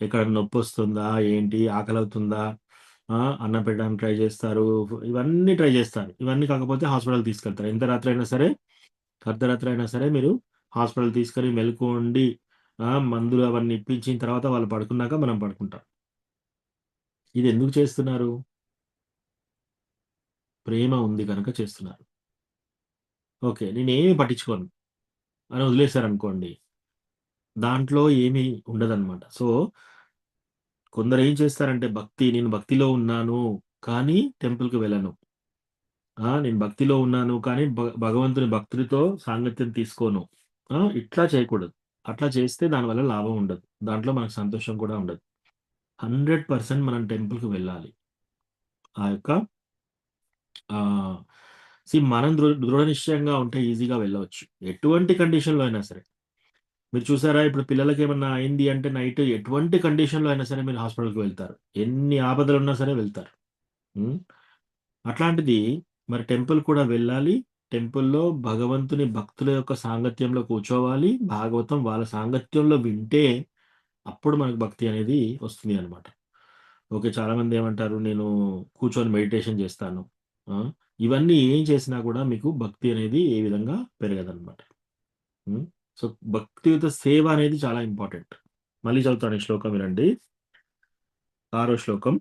ఎక్కడన్నా నొప్పొస్తుందా? ఏంటి? ఆకలవుతుందా? అన్నం పెట్టడానికి ట్రై చేస్తారు. ఇవన్నీ ట్రై చేస్తారు. ఇవన్నీ కాకపోతే హాస్పిటల్‌కి తీసుకెళ్తారు. ఎంత రాత్రైనా సరే, అర్ధరాత్రి అయినా సరే మీరు హాస్పిటల్‌కి తీసుకొని మెలకువొండి మందులు అవన్నీ ఇప్పించిన తర్వాత వాళ్ళు పడుకున్నాక మనం పడుకుంటాం. ఇది ఎందుకు చేస్తున్నారు? ప్రేమ ఉంది గనక చేస్తున్నారు. ఓకే, నేనేమి పట్టించుకోను అని వదిలేశారనుకోండి, దాంట్లో ఏమీ ఉండదనమాట. సో, కొందరేం చేస్తారంటే నేను భక్తిలో ఉన్నాను, కానీ టెంపుల్‌కి వెళ్ళను. నేను భక్తిలో ఉన్నాను, కానీ భగవంతుని భక్తుడితో సాంగత్యం తీసుకోను. ఇట్లా చేయకూడదు. అట్లా చేస్తే దానివల్ల లాభం ఉండదు. దాంట్లో మనకు సంతోషం కూడా ఉండదు. 100% మనం టెంపుల్‌కి వెళ్ళాలి. ఆ యొక్క ఆహ్, మనం దృఢ నిశ్చయంగా ఉంటే ఈజీగా వెళ్ళవచ్చు, ఎటువంటి కండిషన్‌లో అయినా సరే. మీరు చూసారా, ఇప్పుడు పిల్లలకేమన్నా అయింది అంటే నైట్ ఎటువంటి కండిషన్‌లో అయినా సరే మీరు హాస్పిటల్‌కి వెళ్తారు. ఎన్ని ఆపదలున్నా సరే వెళ్తారు. హ్మ్. అట్లాంటిది మరి టెంపుల్ కూడా వెళ్ళాలి. టెంపుల్‌లో భగవంతుని భక్తుల యొక్క సాంగత్యంలో కూర్చోవాలి. భాగవతం వాళ్ళ సాంగత్యంలో వింటే అప్పుడు మనకు భక్తి అనేది వస్తుంది అన్నమాట. ఓకే, చాలామంది ఏమంటారు, నేను కూర్చొని మెడిటేషన్ చేస్తాను. ఆ! ఇవన్నీ ఏం చేసినా కూడా మీకు భక్తి అనేది ఏ విధంగా పెరగదన్నమాట. హ్మ్. సో, భక్తియుత సేవ అనేది చాలా ఇంపార్టెంట్. మళ్ళీ చదువుతాను ఈ శ్లోకం వినండి. 6వ శ్లోకం.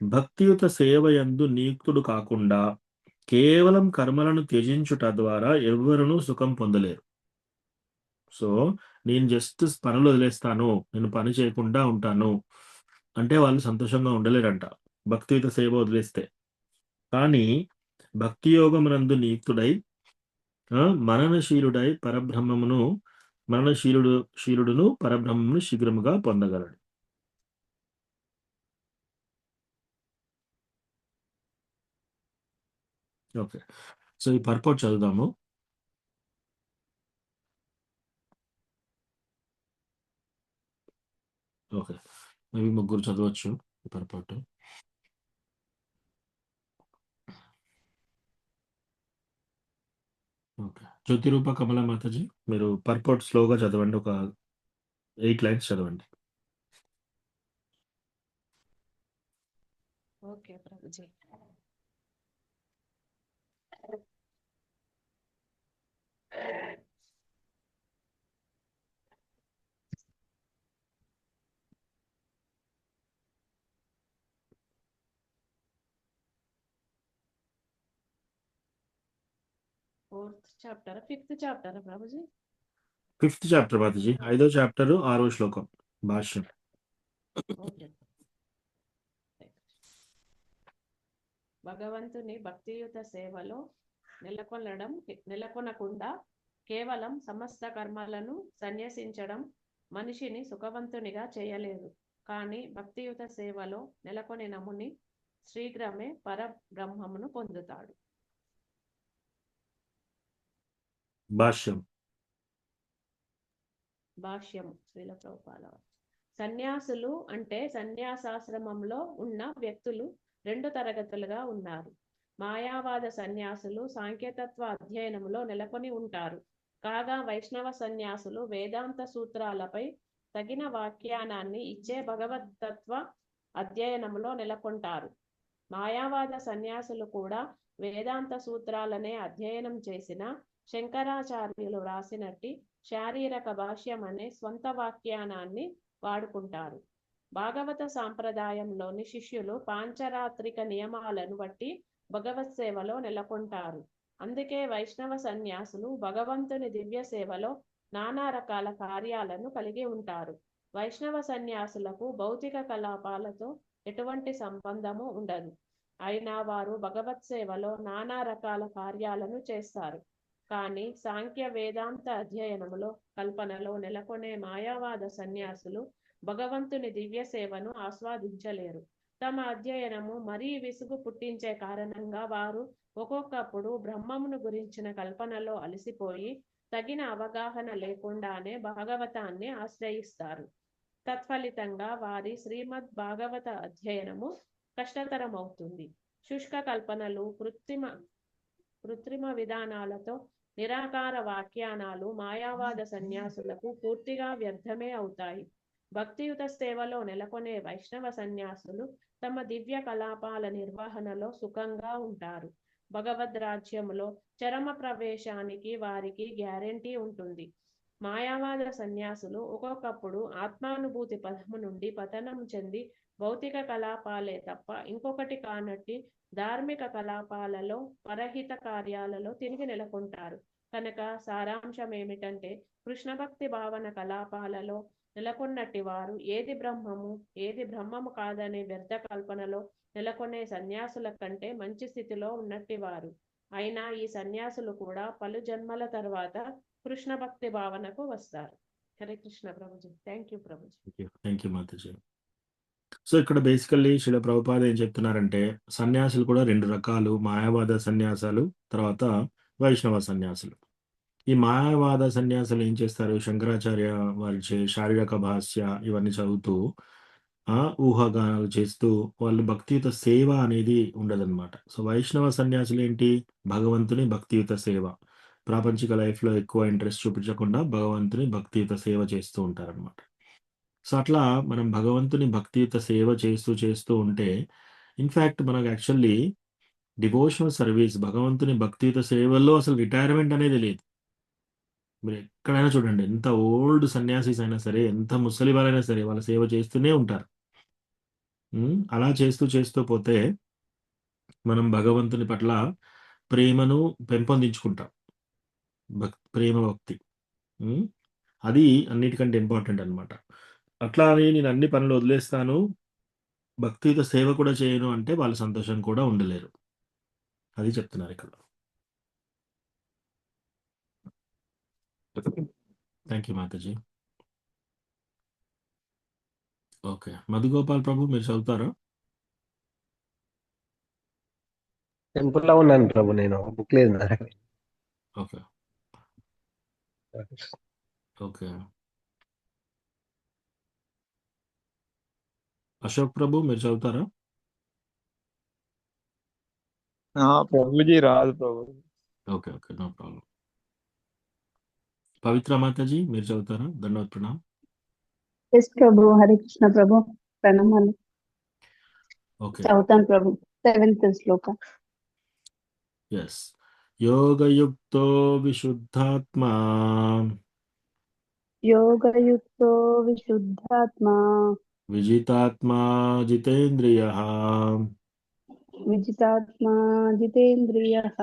భక్తియుత సేవయందు నియుక్తుడు కాకుండా కేవలం కర్మలను త్యజించుట ద్వారా ఎవ్వరునూ సుఖం పొందలేరు. సో, నేను జస్ట్ పనులు వదిలేస్తాను, నేను పని చేయకుండా ఉంటాను అంటే వాళ్ళు సంతోషంగా ఉండలేరంట, భక్తియుత సేవ వదిలేస్తే. కానీ భక్తి యోగమునందు నియుక్తుడై మననశీలుడై పరబ్రహ్మమును శీలుడును పరబ్రహ్మమును శీఘ్రముగా పొందగలడు. ఓకే, సో ఈ పర్పort చదువుదాము. ఓకే, మేబీ ముగ్గురు చదవచ్చు ఈ పర్పort. ఓకే, జ్యోతిరూప కమల మాతాజీ, మీరు పర్పort స్లోగా చదవండి, ఒక 8 లైన్స్ చదవండి. Okay Prabhuji. Fourth chapter, fifth chapter Prabhuji. 5th chapter Mataji, 5వ చాప్టర్ 6వ శ్లోకం భాష్యం. ఓకే. భగవంతుని భక్తియుత సేవలో నెలకొనకుండా కేవలం సమస్త కర్మలను సన్యసించడం మనిషిని సుఖవంతునిగా చేయలేదు. కానీ భక్తియుత సేవలో నెలకొనిన ముని శీఘ్రమే పరబ్రహ్మమును పొందుతాడు. భాష్యం. శ్రీల ప్రభుపాద. సన్యాసులు అంటే సన్యాసాశ్రమంలో ఉన్న వ్యక్తులు 2 తరగతులుగా ఉన్నారు. మాయావాద సన్యాసులు సాంఖ్యతత్వ అధ్యయనంలో నెలకొని ఉంటారు. కాగా వైష్ణవ సన్యాసులు వేదాంత సూత్రాలపై తగిన వ్యాఖ్యానాన్ని ఇచ్చే భగవతత్వ అధ్యయనంలో నెలకొంటారు. మాయావాద సన్యాసులు కూడా వేదాంత సూత్రాలనే అధ్యయనం చేసిన శంకరాచార్యులు రాసినట్టి శారీరక భాష్యం అనే స్వంత వ్యాఖ్యానాన్ని వాడుకుంటారు. భాగవత సాంప్రదాయంలోని శిష్యులు పాంచరాత్రిక నియమాలను బట్టి భగవత్ సేవలో నెలకొంటారు. అందుకే వైష్ణవ సన్యాసులు భగవంతుని దివ్య సేవలో నానా రకాల కార్యాలను కలిగి ఉంటారు. వైష్ణవ సన్యాసులకు భౌతిక కలాపాలతో ఎటువంటి సంబంధము ఉండదు. అయినా వారు భగవత్ సేవలో నానా రకాల కార్యాలను చేస్తారు. కానీ సాంఖ్య వేదాంత అధ్యయనములో కల్పనలో నెలకొనే మాయావాద సన్యాసులు భగవంతుని దివ్య సేవను ఆస్వాదించలేరు. తమ అధ్యయనము మరీ విసుగు పుట్టించే కారణంగా వారు ఒక్కొక్కప్పుడు బ్రహ్మమును గురించిన కల్పనలో అలసిపోయి తగిన అవగాహన లేకుండానే భాగవతాన్ని ఆశ్రయిస్తారు. తత్ఫలితంగా వారి శ్రీమద్ భాగవత అధ్యయనము కష్టతరమవుతుంది. శుష్క కల్పనలు, కృత్రిమ విధానాలతో నిరాకార వ్యాఖ్యానాలు మాయావాద సన్యాసులకు పూర్తిగా వ్యర్థమే అవుతాయి. భక్తియుత సేవలో నెలకొనే వైష్ణవ సన్యాసులు తమ దివ్య కలాపాల నిర్వహణలో సుఖంగా ఉంటారు. భగవద్ రాజ్యములో చరమ ప్రవేశానికి వారికి గ్యారెంటీ ఉంటుంది. మాయావాద సన్యాసులు ఒక్కొక్కప్పుడు ఆత్మానుభూతి పదము నుండి పతనం చెంది భౌతిక కలాపాలే తప్ప ఇంకొకటి కానట్టి ధార్మిక కలాపాలలో, పరహిత కార్యాలలో తిరిగి నెలకొంటారు. కనుక సారాంశం ఏమిటంటే, కృష్ణ భక్తి భావన కలాపాలలో నెలకొన్నట్టి వారు ఏది బ్రహ్మము, ఏది బ్రహ్మము కాదనే వ్యర్థ కల్పనలో నెలకొనే సన్యాసుల కంటే మంచి స్థితిలో ఉన్నట్టి వారు. అయినా ఈ సన్యాసులు కూడా పలు జన్మల తర్వాత కృష్ణ భక్తి భావనకు వస్తారు. Hare Krishna Prabhuji. Thank you Prabhuji. Thank you Mataji. So ఇక్కడ బేసికల్లీ శిల ప్రభుపాద ఏం చెప్తున్నారంటే, సన్యాసులు కూడా 2 రకాలు, మాయావాద సన్యాసాలు, తర్వాత వైష్ణవ సన్యాసులు. ఈ మాయావాద సన్యాసులు ఏం చేస్తారు, శంకరాచార్య వారిచే శారీరక భాష్య ఇవన్నీ చదువుతూ ఊహాగానాలు చేస్తూ వాళ్ళు భక్తియుత సేవ అనేది ఉండదన్నమాట. సో వైష్ణవ సన్యాసులు ఏంటి, భగవంతుని భక్తియుత సేవ, ప్రాపంచిక లైఫ్లో ఎక్కువ ఇంట్రెస్ట్ చూపించకుండా భగవంతుని భక్తియుత సేవ చేస్తూ ఉంటారనమాట. సో అట్లా మనం భగవంతుని భక్తియుత సేవ చేస్తూ ఉంటే, ఇన్ఫ్యాక్ట్ మనకు యాక్చువల్లీ డివోషనల్ సర్వీస్, భగవంతుని భక్తియుత సేవల్లో అసలు రిటైర్మెంట్ అనేది లేదు. మీరు ఎక్కడైనా చూడండి, ఎంత ఓల్డ్ సన్యాసిస్ అయినా సరే, ఎంత ముసలి వాళ్ళైనా సరే, వాళ్ళ సేవ చేస్తూనే ఉంటారు. అలా చేస్తూ పోతే మనం భగవంతుని పట్ల ప్రేమను పెంపొందించుకుంటాం. ప్రేమ భక్తి అది అన్నిటికంటే ఇంపార్టెంట్ అనమాట. అట్లా అని నేను అన్ని పనులు వదిలేస్తాను, భక్తియుత సేవ కూడా చేయను అంటే వాళ్ళు సంతోషం కూడా ఉండలేరు. అది చెప్తున్నారు ఇక్కడ. Thank you Mataji. Okay, Madhugopal ప్రభు మీరు చదువుతారా? టెంపుల్ లో ఉన్నాను ప్రభు, నేను బుక్ లేదు నా దగ్గర. Okay okay. అశోక్ ప్రభు మీరు చదువుతారా? ప్రభుజీ రాదు Prabhu. Okay okay, no problem. Pavitra Mataji మీరు చదువుతారా? దండవత్ ప్రణామ్. ఎస్ ప్రభు. హరే కృష్ణ ప్రభు. ప్రణామాలు. ఓకే, చదువుతాను ప్రభు. 7th శ్లోక. ఎస్. యోగయుక్తో విశుద్ధాత్మా యోగయుక్తో విశుద్ధాత్మా విజితాత్మా జితేంద్రియః విజితాత్మా జితేంద్రియః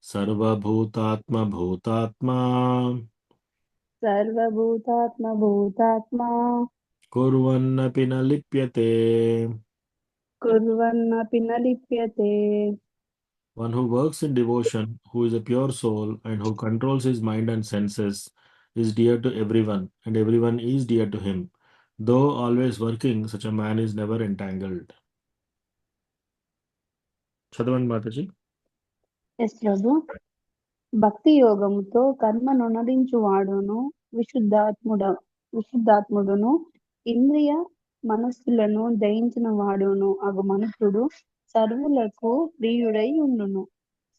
సర్వభూతాత్మ భూతాత్మా సర్వభూతాత్మ భూతాత్మా కుర్వన్నపి న లిప్యతే. కుర్వన్నపి న లిప్యతే. One who works in devotion, who is a pure soul and who controls his mind and senses, is dear to everyone, and everyone is dear to him. Though always working, such a man is never entangled. చదవండి Mataji. Yes ప్రభు. భక్తి యోగముతో కర్మను నడించువాడును విశుద్ధాత్ముడును ఇంద్రియ మనస్సులను జయించిన వాడును అగు మనుషుడు సర్వులకు ప్రియుడై ఉండును.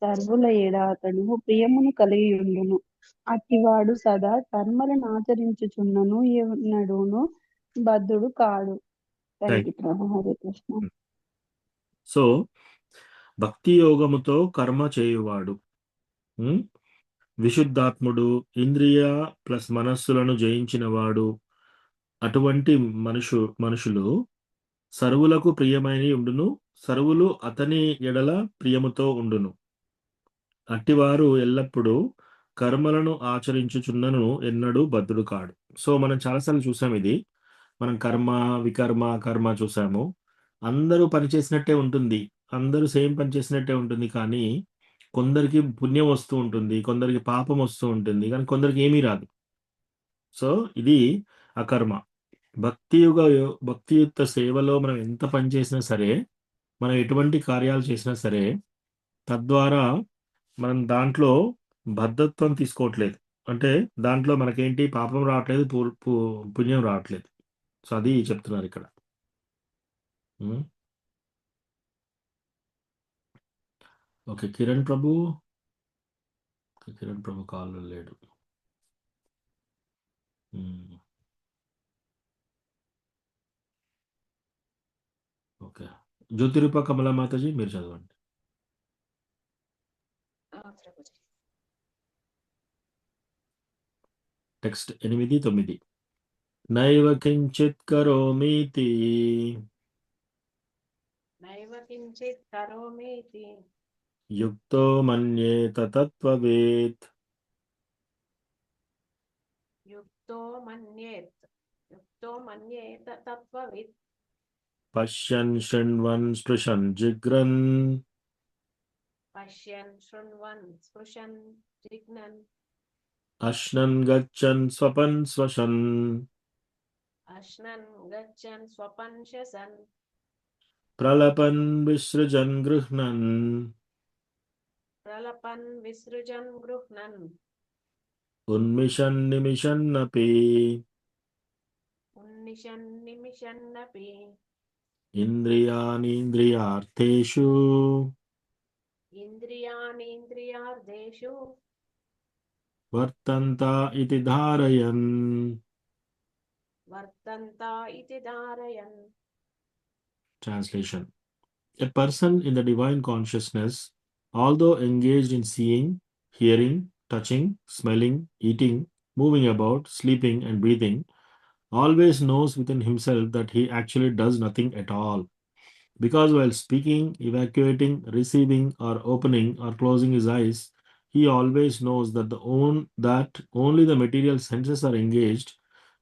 సర్వుల ఎడ అతడు ప్రియమును కలిగి ఉండును. అట్టివాడు సదా కర్మలను ఆచరించుచున్నను ఎన్నడూను బద్ధుడు కాడు. Thank you Prabhu. Hare Krishna. So భక్తి యోగముతో కర్మ చేయువాడు విశుద్ధాత్ముడు, ఇంద్రియ ప్లస్ మనస్సులను జయించిన వాడు, అటువంటి మనుషులు సర్వులకు ప్రియమైన ఉండును, సర్వులు అతని ఎడల ప్రియముతో ఉండును. అట్టివారు ఎల్లప్పుడూ కర్మలను ఆచరించుచున్నను ఎన్నడూ బద్ధుడు కాడు. సో మనం చాలాసార్లు చూసాం ఇది. మనం కర్మ, వికర్మ, కర్మ చూసాము. అందరూ పని చేసినట్టే ఉంటుంది. అందరూ సేమ్ పని చేసినట్టే ఉంటుంది. కానీ కొందరికి పుణ్యం వస్తూ ఉంటుంది. కొందరికి పాపం వస్తూ ఉంటుంది. కానీ కొందరికి ఏమీ రాదు. సో ఇది అకర్మ. భక్తియుక్త సేవలో మనం ఎంత పని చేసినా సరే, మనం ఎటువంటి కార్యాలు చేసినా సరే, తద్వారా మనం దాంట్లో బద్ధత్వం తీసుకోవట్లేదు. అంటే దాంట్లో మనకేంటి పాపం రావట్లేదు, పుణ్యం రావట్లేదు. సో అది చెప్తున్నారు ఇక్కడ. ఓకే, కిరణ్ ప్రభు కాల్లో లేడు. ఓకే, జ్యోతిరూప కమలా మాతాజీ మీరు చదవండి. ప్రభుజీ. టెక్స్ట్ 8-9. నైవ కించిత్ కరోమీతి నైవ కించిత్ కరోమీతి యుక్తో మన్యేత తత్వవేత్ యుక్తో మన్యేత తత్వవిత్ పశ్యన్ శృణ్వన్ స్పృశన్ జిగ్రన్ పశ్యన్ శృణ్వన్ స్పృశన్ జిఘ్నన్ అశ్నన్ గచ్చన్ స్వపన్ శ్వసన్ అశ్నన్ గచ్చన్ స్వపన్ శసన్ ప్రలపన్ విసృజన్ గృహ్ణన్ ప్రలపన్ విసృజన్ గృహ్ణన్ ఉన్మిషన్ నిమిషన్నపి ఉన్నిషన్ నిమిషన్నపి ఇంద్రియాణీంద్రియార్థేషు ఇంద్రియాణీంద్రియార్థేషు వర్తంత ఇతి ధారయన్. Translation. A person in the divine consciousness, although engaged in seeing, hearing, touching, smelling, eating, moving about, sleeping, and breathing, always knows within himself that he actually does nothing at all. Because while speaking, evacuating, receiving, or opening or closing his eyes, he always knows that only the material senses are engaged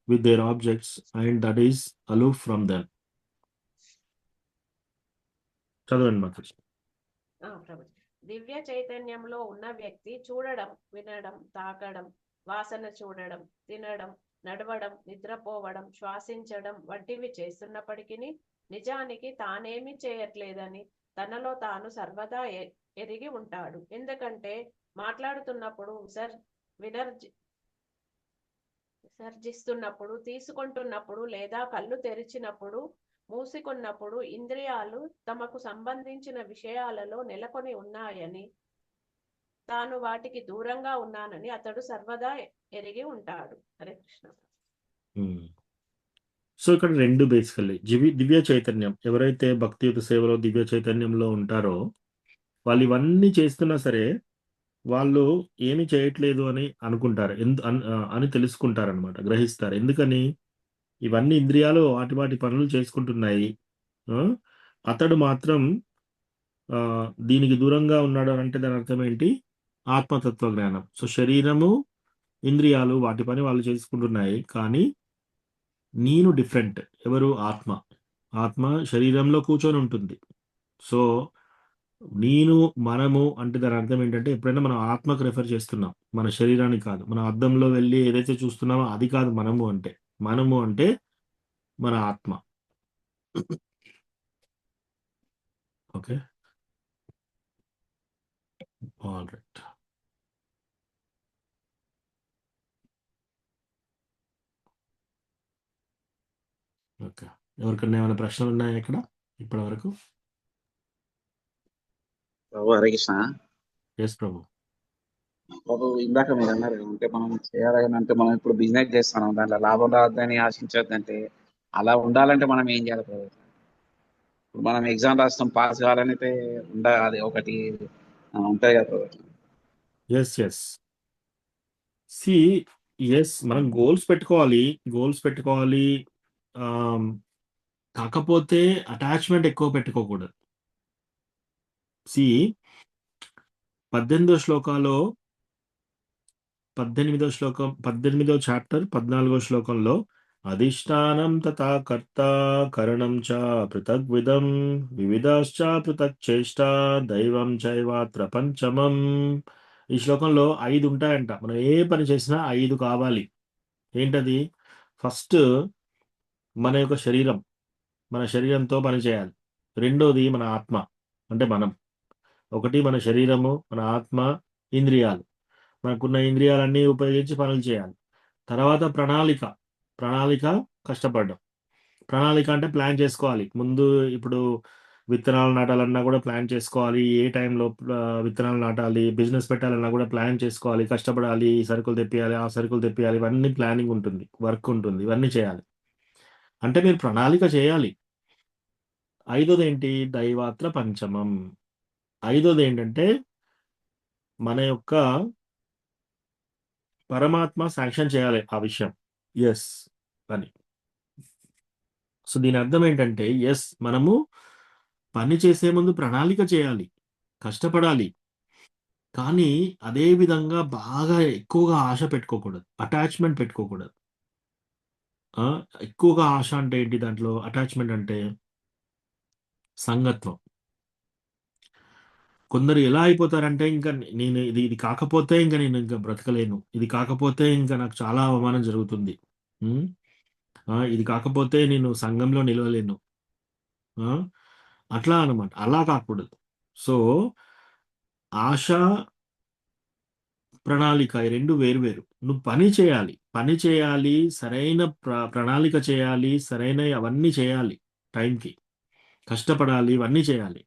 with their objects and that is aloof from them. చదవండి మాతాజీ. ప్రభు. దివ్య చైతన్యంలో ఉన్న వ్యక్తి చూడడం, వినడం, తాకడం, వాసన చూడడం, తినడం, నడవడం, నిద్రపోవడం, శ్వాసించడం వంటివి చేస్తున్నప్పటికీ నిజానికి తానేమి చేయట్లేదని తనలో తాను సర్వదా ఎరిగి ఉంటాడు. ఎందుకంటే మాట్లాడుతున్నప్పుడు, విసర్జిస్తున్నప్పుడు, తీసుకుంటున్నప్పుడు లేదా కళ్ళు తెరిచినప్పుడు, మూసుకున్నప్పుడు ఇంద్రియాలు తమకు సంబంధించిన విషయాలలో నెలకొని ఉన్నాయని, తాను వాటికి దూరంగా ఉన్నానని అతడు సర్వదా ఎరిగి ఉంటాడు. హరే కృష్ణ. సో ఇక్కడ రెండు బేసికల్లీ దివ్య చైతన్యం, ఎవరైతే భక్తియుత సేవలో దివ్య చైతన్యంలో ఉంటారో వాళ్ళు ఇవన్నీ చేస్తున్నా సరే వాళ్ళు ఏమి చేయట్లేదు అని అనుకుంటారు, అని తెలుసుకుంటారనమాట, గ్రహిస్తారు. ఎందుకని? ఇవన్నీ ఇంద్రియాలు వాటి పనులు చేసుకుంటున్నాయి, అతడు మాత్రం దీనికి దూరంగా ఉన్నాడు అని అంటే దాని అర్థం ఏంటి? ఆత్మతత్వ జ్ఞానం. సో శరీరము, ఇంద్రియాలు వాటి పని వాళ్ళు చేసుకుంటున్నాయి, కానీ నేను డిఫరెంట్. ఎవరు? ఆత్మ శరీరంలో కూర్చొని ఉంటుంది. సో మనము అంటే దాని అర్థం ఏంటంటే ఎప్పుడైనా మనం ఆత్మకు రెఫర్ చేస్తున్నాం, మన శరీరాన్ని కాదు. మనం అద్దంలో వెళ్ళి ఏదైతే చూస్తున్నామో అది కాదు మనము అంటే మన ఆత్మ. Okay, all right. ఓకే, ఎవరికన్నా ఏమైనా ప్రశ్నలు ఉన్నాయా ఇక్కడ ఇప్పటి వరకు? ప్రభు హరే కృష్ణ. ఎస్ ప్రభు. ప్రభు ఇందాక మీరు అన్నారు అంటే మనం చేయాలని అంటే మనం ఇప్పుడు బిజినెస్ చేస్తున్నాం, దాంట్లో లాభం రావద్దని ఆశించొద్దంటే అలా ఉండాలంటే మనం ఏం చేయాలి ప్రభు? ఇప్పుడు మనం ఎగ్జామ్ రాస్తాం, పాస్ కావాలని అయితే అది ఒకటి ఉంటాయి కదా ప్రభు. ఎస్ మనం గోల్స్ పెట్టుకోవాలి. కాకపోతే అటాచ్మెంట్ ఎక్కువ పెట్టుకోకూడదు. 18వ శ్లోకాలో 18వ చాప్టర్ 14వ శ్లోకంలో అధిష్టానం తథా కర్త కరణం చ పృథగ్విధం వివిధాశ్చ పృథక్ చేష్ట దైవం చైవాత్ర పంచమం. ఈ శ్లోకంలో 5 ఉంటాయంట. మనం ఏ పని చేసినా 5 కావాలి. ఏంటది? ఫస్ట్ మన యొక్క శరీరం, మన శరీరంతో పని చేయాలి. రెండోది మన ఆత్మ, అంటే మనం. ఒకటి మన శరీరము, మన ఆత్మ, ఇంద్రియాలు. మనకున్న ఇంద్రియాలన్నీ ఉపయోగించి పనులు చేయాలి. తర్వాత ప్రణాళిక కష్టపడడం. ప్రణాళిక అంటే ప్లాన్ చేసుకోవాలి. ముందు ఇప్పుడు విత్తనాలు నాటాలన్నా కూడా ప్లాన్ చేసుకోవాలి. ఏ టైంలో విత్తనాలు నాటాలి, బిజినెస్ పెట్టాలన్నా కూడా ప్లాన్ చేసుకోవాలి, కష్టపడాలి, ఈ సరుకులు తెప్పియాలి, ఆ సరుకులు తెప్పియాలి, ఇవన్నీ ప్లానింగ్ ఉంటుంది, వర్క్ ఉంటుంది, ఇవన్నీ చేయాలి. అంటే మీరు ప్రణాళిక చేయాలి. ఐదోది ఏంటి? దైవాత్ర పంచమం. ఐదోది ఏంటంటే మన యొక్క పరమాత్మ శాంక్షన్ చేయాలి ఆ విషయం. ఎస్ అని. సో దీని అర్థం ఏంటంటే ఎస్, మనము పని చేసే ముందు ప్రణాళిక చేయాలి, కష్టపడాలి. కానీ అదే విధంగా బాగా ఎక్కువగా ఆశ పెట్టుకోకూడదు, అటాచ్మెంట్ పెట్టుకోకూడదు. ఎక్కువగా ఆశ అంటే ఏంటి? దాంట్లో అటాచ్మెంట్ అంటే సంగత్వం. కొందరు ఎలా అయిపోతారంటే ఇంకా నేను ఇది కాకపోతే ఇంకా నేను ఇంకా బ్రతకలేను, ఇది కాకపోతే ఇంకా నాకు చాలా అవమానం జరుగుతుంది, ఇది కాకపోతే నేను సంఘంలో నిలవలేను, అట్లా అనమాట. అలా కాకూడదు. సో ఆశ, ప్రణాళిక ఈ రెండు వేరు. నువ్వు పని చేయాలి, సరైన ప్రణాళిక చేయాలి, సరైన అవన్నీ చేయాలి, టైంకి కష్టపడాలి, ఇవన్నీ చేయాలి.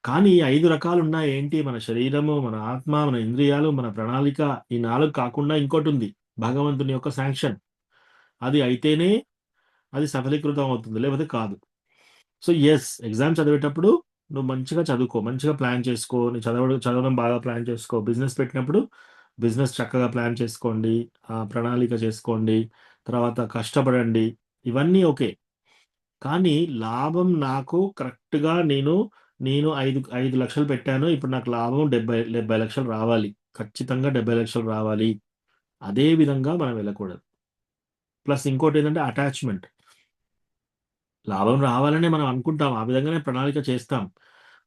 కానీ 5 రకాలు ఉన్నాయి. ఏంటి? మన శరీరము, మన ఆత్మ, మన ఇంద్రియాలు, మన ప్రణాళిక. ఈ 4 కాకుండా ఇంకోటి ఉంది, భగవంతుని యొక్క శాంక్షన్. అది అయితేనే అది సఫలీకృతం అవుతుంది, లేకపోతే కాదు. సో ఎస్, ఎగ్జామ్ చదివేటప్పుడు నువ్వు మంచిగా చదువుకో, మంచిగా ప్లాన్ చేసుకో, నువ్వు చదవడం బాగా ప్లాన్ చేసుకో. బిజినెస్ పెట్టినప్పుడు బిజినెస్ చక్కగా ప్లాన్ చేసుకోండి, ప్రణాళిక చేసుకోండి, తర్వాత కష్టపడండి, ఇవన్నీ ఓకే. కానీ లాభం నాకు కరెక్ట్గా నేను 5 లక్షలు పెట్టాను, ఇప్పుడు నాకు లాభం 70 లక్షలు రావాలి, ఖచ్చితంగా 70 లక్షలు రావాలి. అదే విధంగా మనం వెళ్ళకూడదు. ప్లస్ ఇంకోటి ఏంటంటే అటాచ్మెంట్. లాభం రావాలని మనం అనుకుంటాం, ఆ విధంగానే ప్రణాళిక చేస్తాం.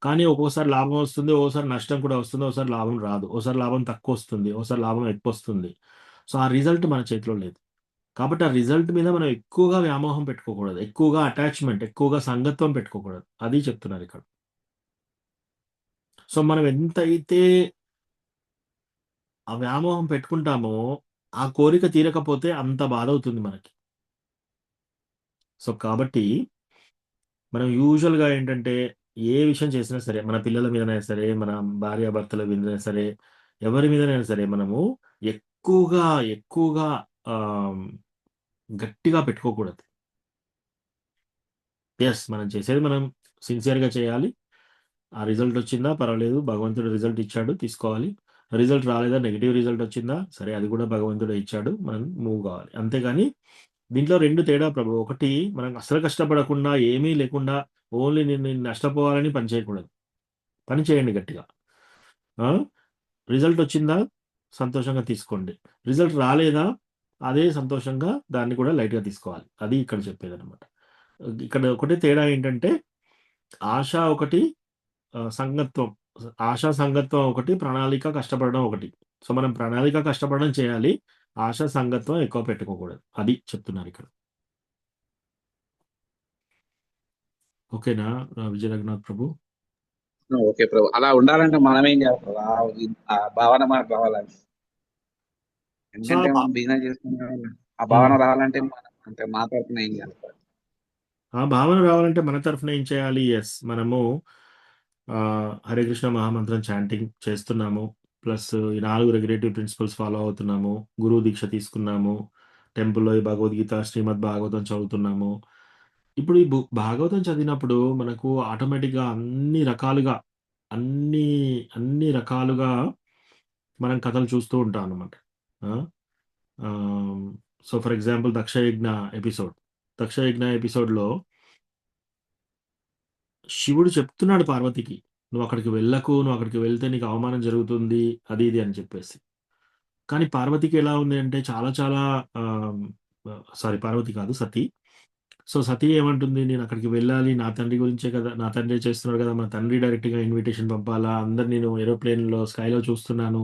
కానీ ఒక్కోసారి లాభం వస్తుంది, ఒక్కోసారి నష్టం కూడా వస్తుంది, ఒకసారి లాభం రాదు, ఒకసారి లాభం తక్కువ వస్తుంది, ఒకసారి లాభం ఎక్కువ వస్తుంది. సో ఆ రిజల్ట్ మన చేతిలో లేదు. కాబట్టి ఆ రిజల్ట్ మీద మనం ఎక్కువగా వ్యామోహం పెట్టుకోకూడదు, ఎక్కువగా అటాచ్మెంట్, ఎక్కువగా సంగత్వం పెట్టుకోకూడదు. అది చెప్తున్నారు ఇక్కడ. సో మనం ఎంతైతే ఆ వ్యామోహం పెట్టుకుంటామో ఆ కోరిక తీరకపోతే అంత బాధ అవుతుంది మనకి. సో కాబట్టి మనం యూజువల్గా ఏంటంటే ఏ విషయం చేసినా సరే, మన పిల్లల మీదనైనా సరే, మన భార్యాభర్తల మీదైనా సరే, ఎవరి మీదనైనా సరే, మనము ఎక్కువగా గట్టిగా పెట్టుకోకూడదు. ఎస్, మనం చేసేది మనం సిన్సియర్గా చేయాలి. ఆ రిజల్ట్ వచ్చిందా పర్వాలేదు, భగవంతుడు రిజల్ట్ ఇచ్చాడు, తీసుకోవాలి. రిజల్ట్ రాలేదా, నెగిటివ్ రిజల్ట్ వచ్చిందా, సరే అది కూడా భగవంతుడే ఇచ్చాడు, మనం మూవ్ కావాలి. అంతేగాని దీంట్లో 2 తేడా ప్రభు. ఒకటి, మనం అసలు కష్టపడకుండా ఏమీ లేకుండా ఓన్లీ నేను నష్టపోవాలని పని చేయకూడదు. పని చేయండి గట్టిగా. రిజల్ట్ వచ్చిందా సంతోషంగా తీసుకోండి, రిజల్ట్ రాలేదా అదే సంతోషంగా దాన్ని కూడా లైట్గా తీసుకోవాలి. అది ఇక్కడ చెప్పేది అనమాట. ఇక్కడ ఒకటి తేడా ఏంటంటే ఆశ ఒకటి, సంగత్వం. ఆశా సంగత్వం ఒకటి, ప్రణాళిక కష్టపడడం ఒకటి. సో మనం ప్రణాళిక కష్టపడడం చేయాలి, ఆశా సంగత్వం ఎక్కువ పెట్టుకోకూడదు. అది చెప్తున్నారు ఇక్కడ. ఓకేనా విజయ రఘునాథ్ ప్రభు? ఓకే ప్రభు. అలా ఉండాలంటే మనం ఏం చేయాలి ప్రభు? ఆ భావన మనకు రావాలంటే, ఎందుకంటే మనం బిజినెస్ చేసుకుంటాం, ఆ భావన రావాలంటే మనం అంటే మా తరఫున ఏం చేయాలి ప్రభు? ఆ భావన రావాలంటే మన తరఫున ఏం చేయాలి? ఎస్, మనము హరే కృష్ణ మహామంత్రం చాంటింగ్ చేస్తున్నాము, ప్లస్ ఈ 4 రెగ్యులేటివ్ ప్రిన్సిపల్స్ ఫాలో అవుతున్నాము, గురువు దీక్ష తీసుకున్నాము, టెంపుల్లో ఈ భగవద్గీత, శ్రీమద్ భాగవతం చదువుతున్నాము. ఇప్పుడు ఈ భాగవతం చదివినప్పుడు మనకు ఆటోమేటిక్గా అన్ని రకాలుగా మనం కథలు చూస్తూ ఉంటాం అన్నమాట. సో ఫర్ ఎగ్జాంపుల్ దక్షయజ్ఞ ఎపిసోడ్లో శివుడు చెప్తున్నాడు పార్వతికి, నువ్వు అక్కడికి వెళ్ళకు, నువ్వు అక్కడికి వెళ్తే నీకు అవమానం జరుగుతుంది అది ఇది అని చెప్పేసి. కానీ పార్వతికి ఎలా ఉంది అంటే చాలా చాలా సారీ పార్వతి కాదు సతీ. సో సతీ ఏమంటుంది, నేను అక్కడికి వెళ్ళాలి, నా తండ్రి గురించే కదా, నా తండ్రి చేస్తున్నాడు కదా, మా తండ్రి డైరెక్ట్గా ఇన్విటేషన్ పంపాలా, అందరు నేను ఏరోప్లేన్లో స్కైలో చూస్తున్నాను,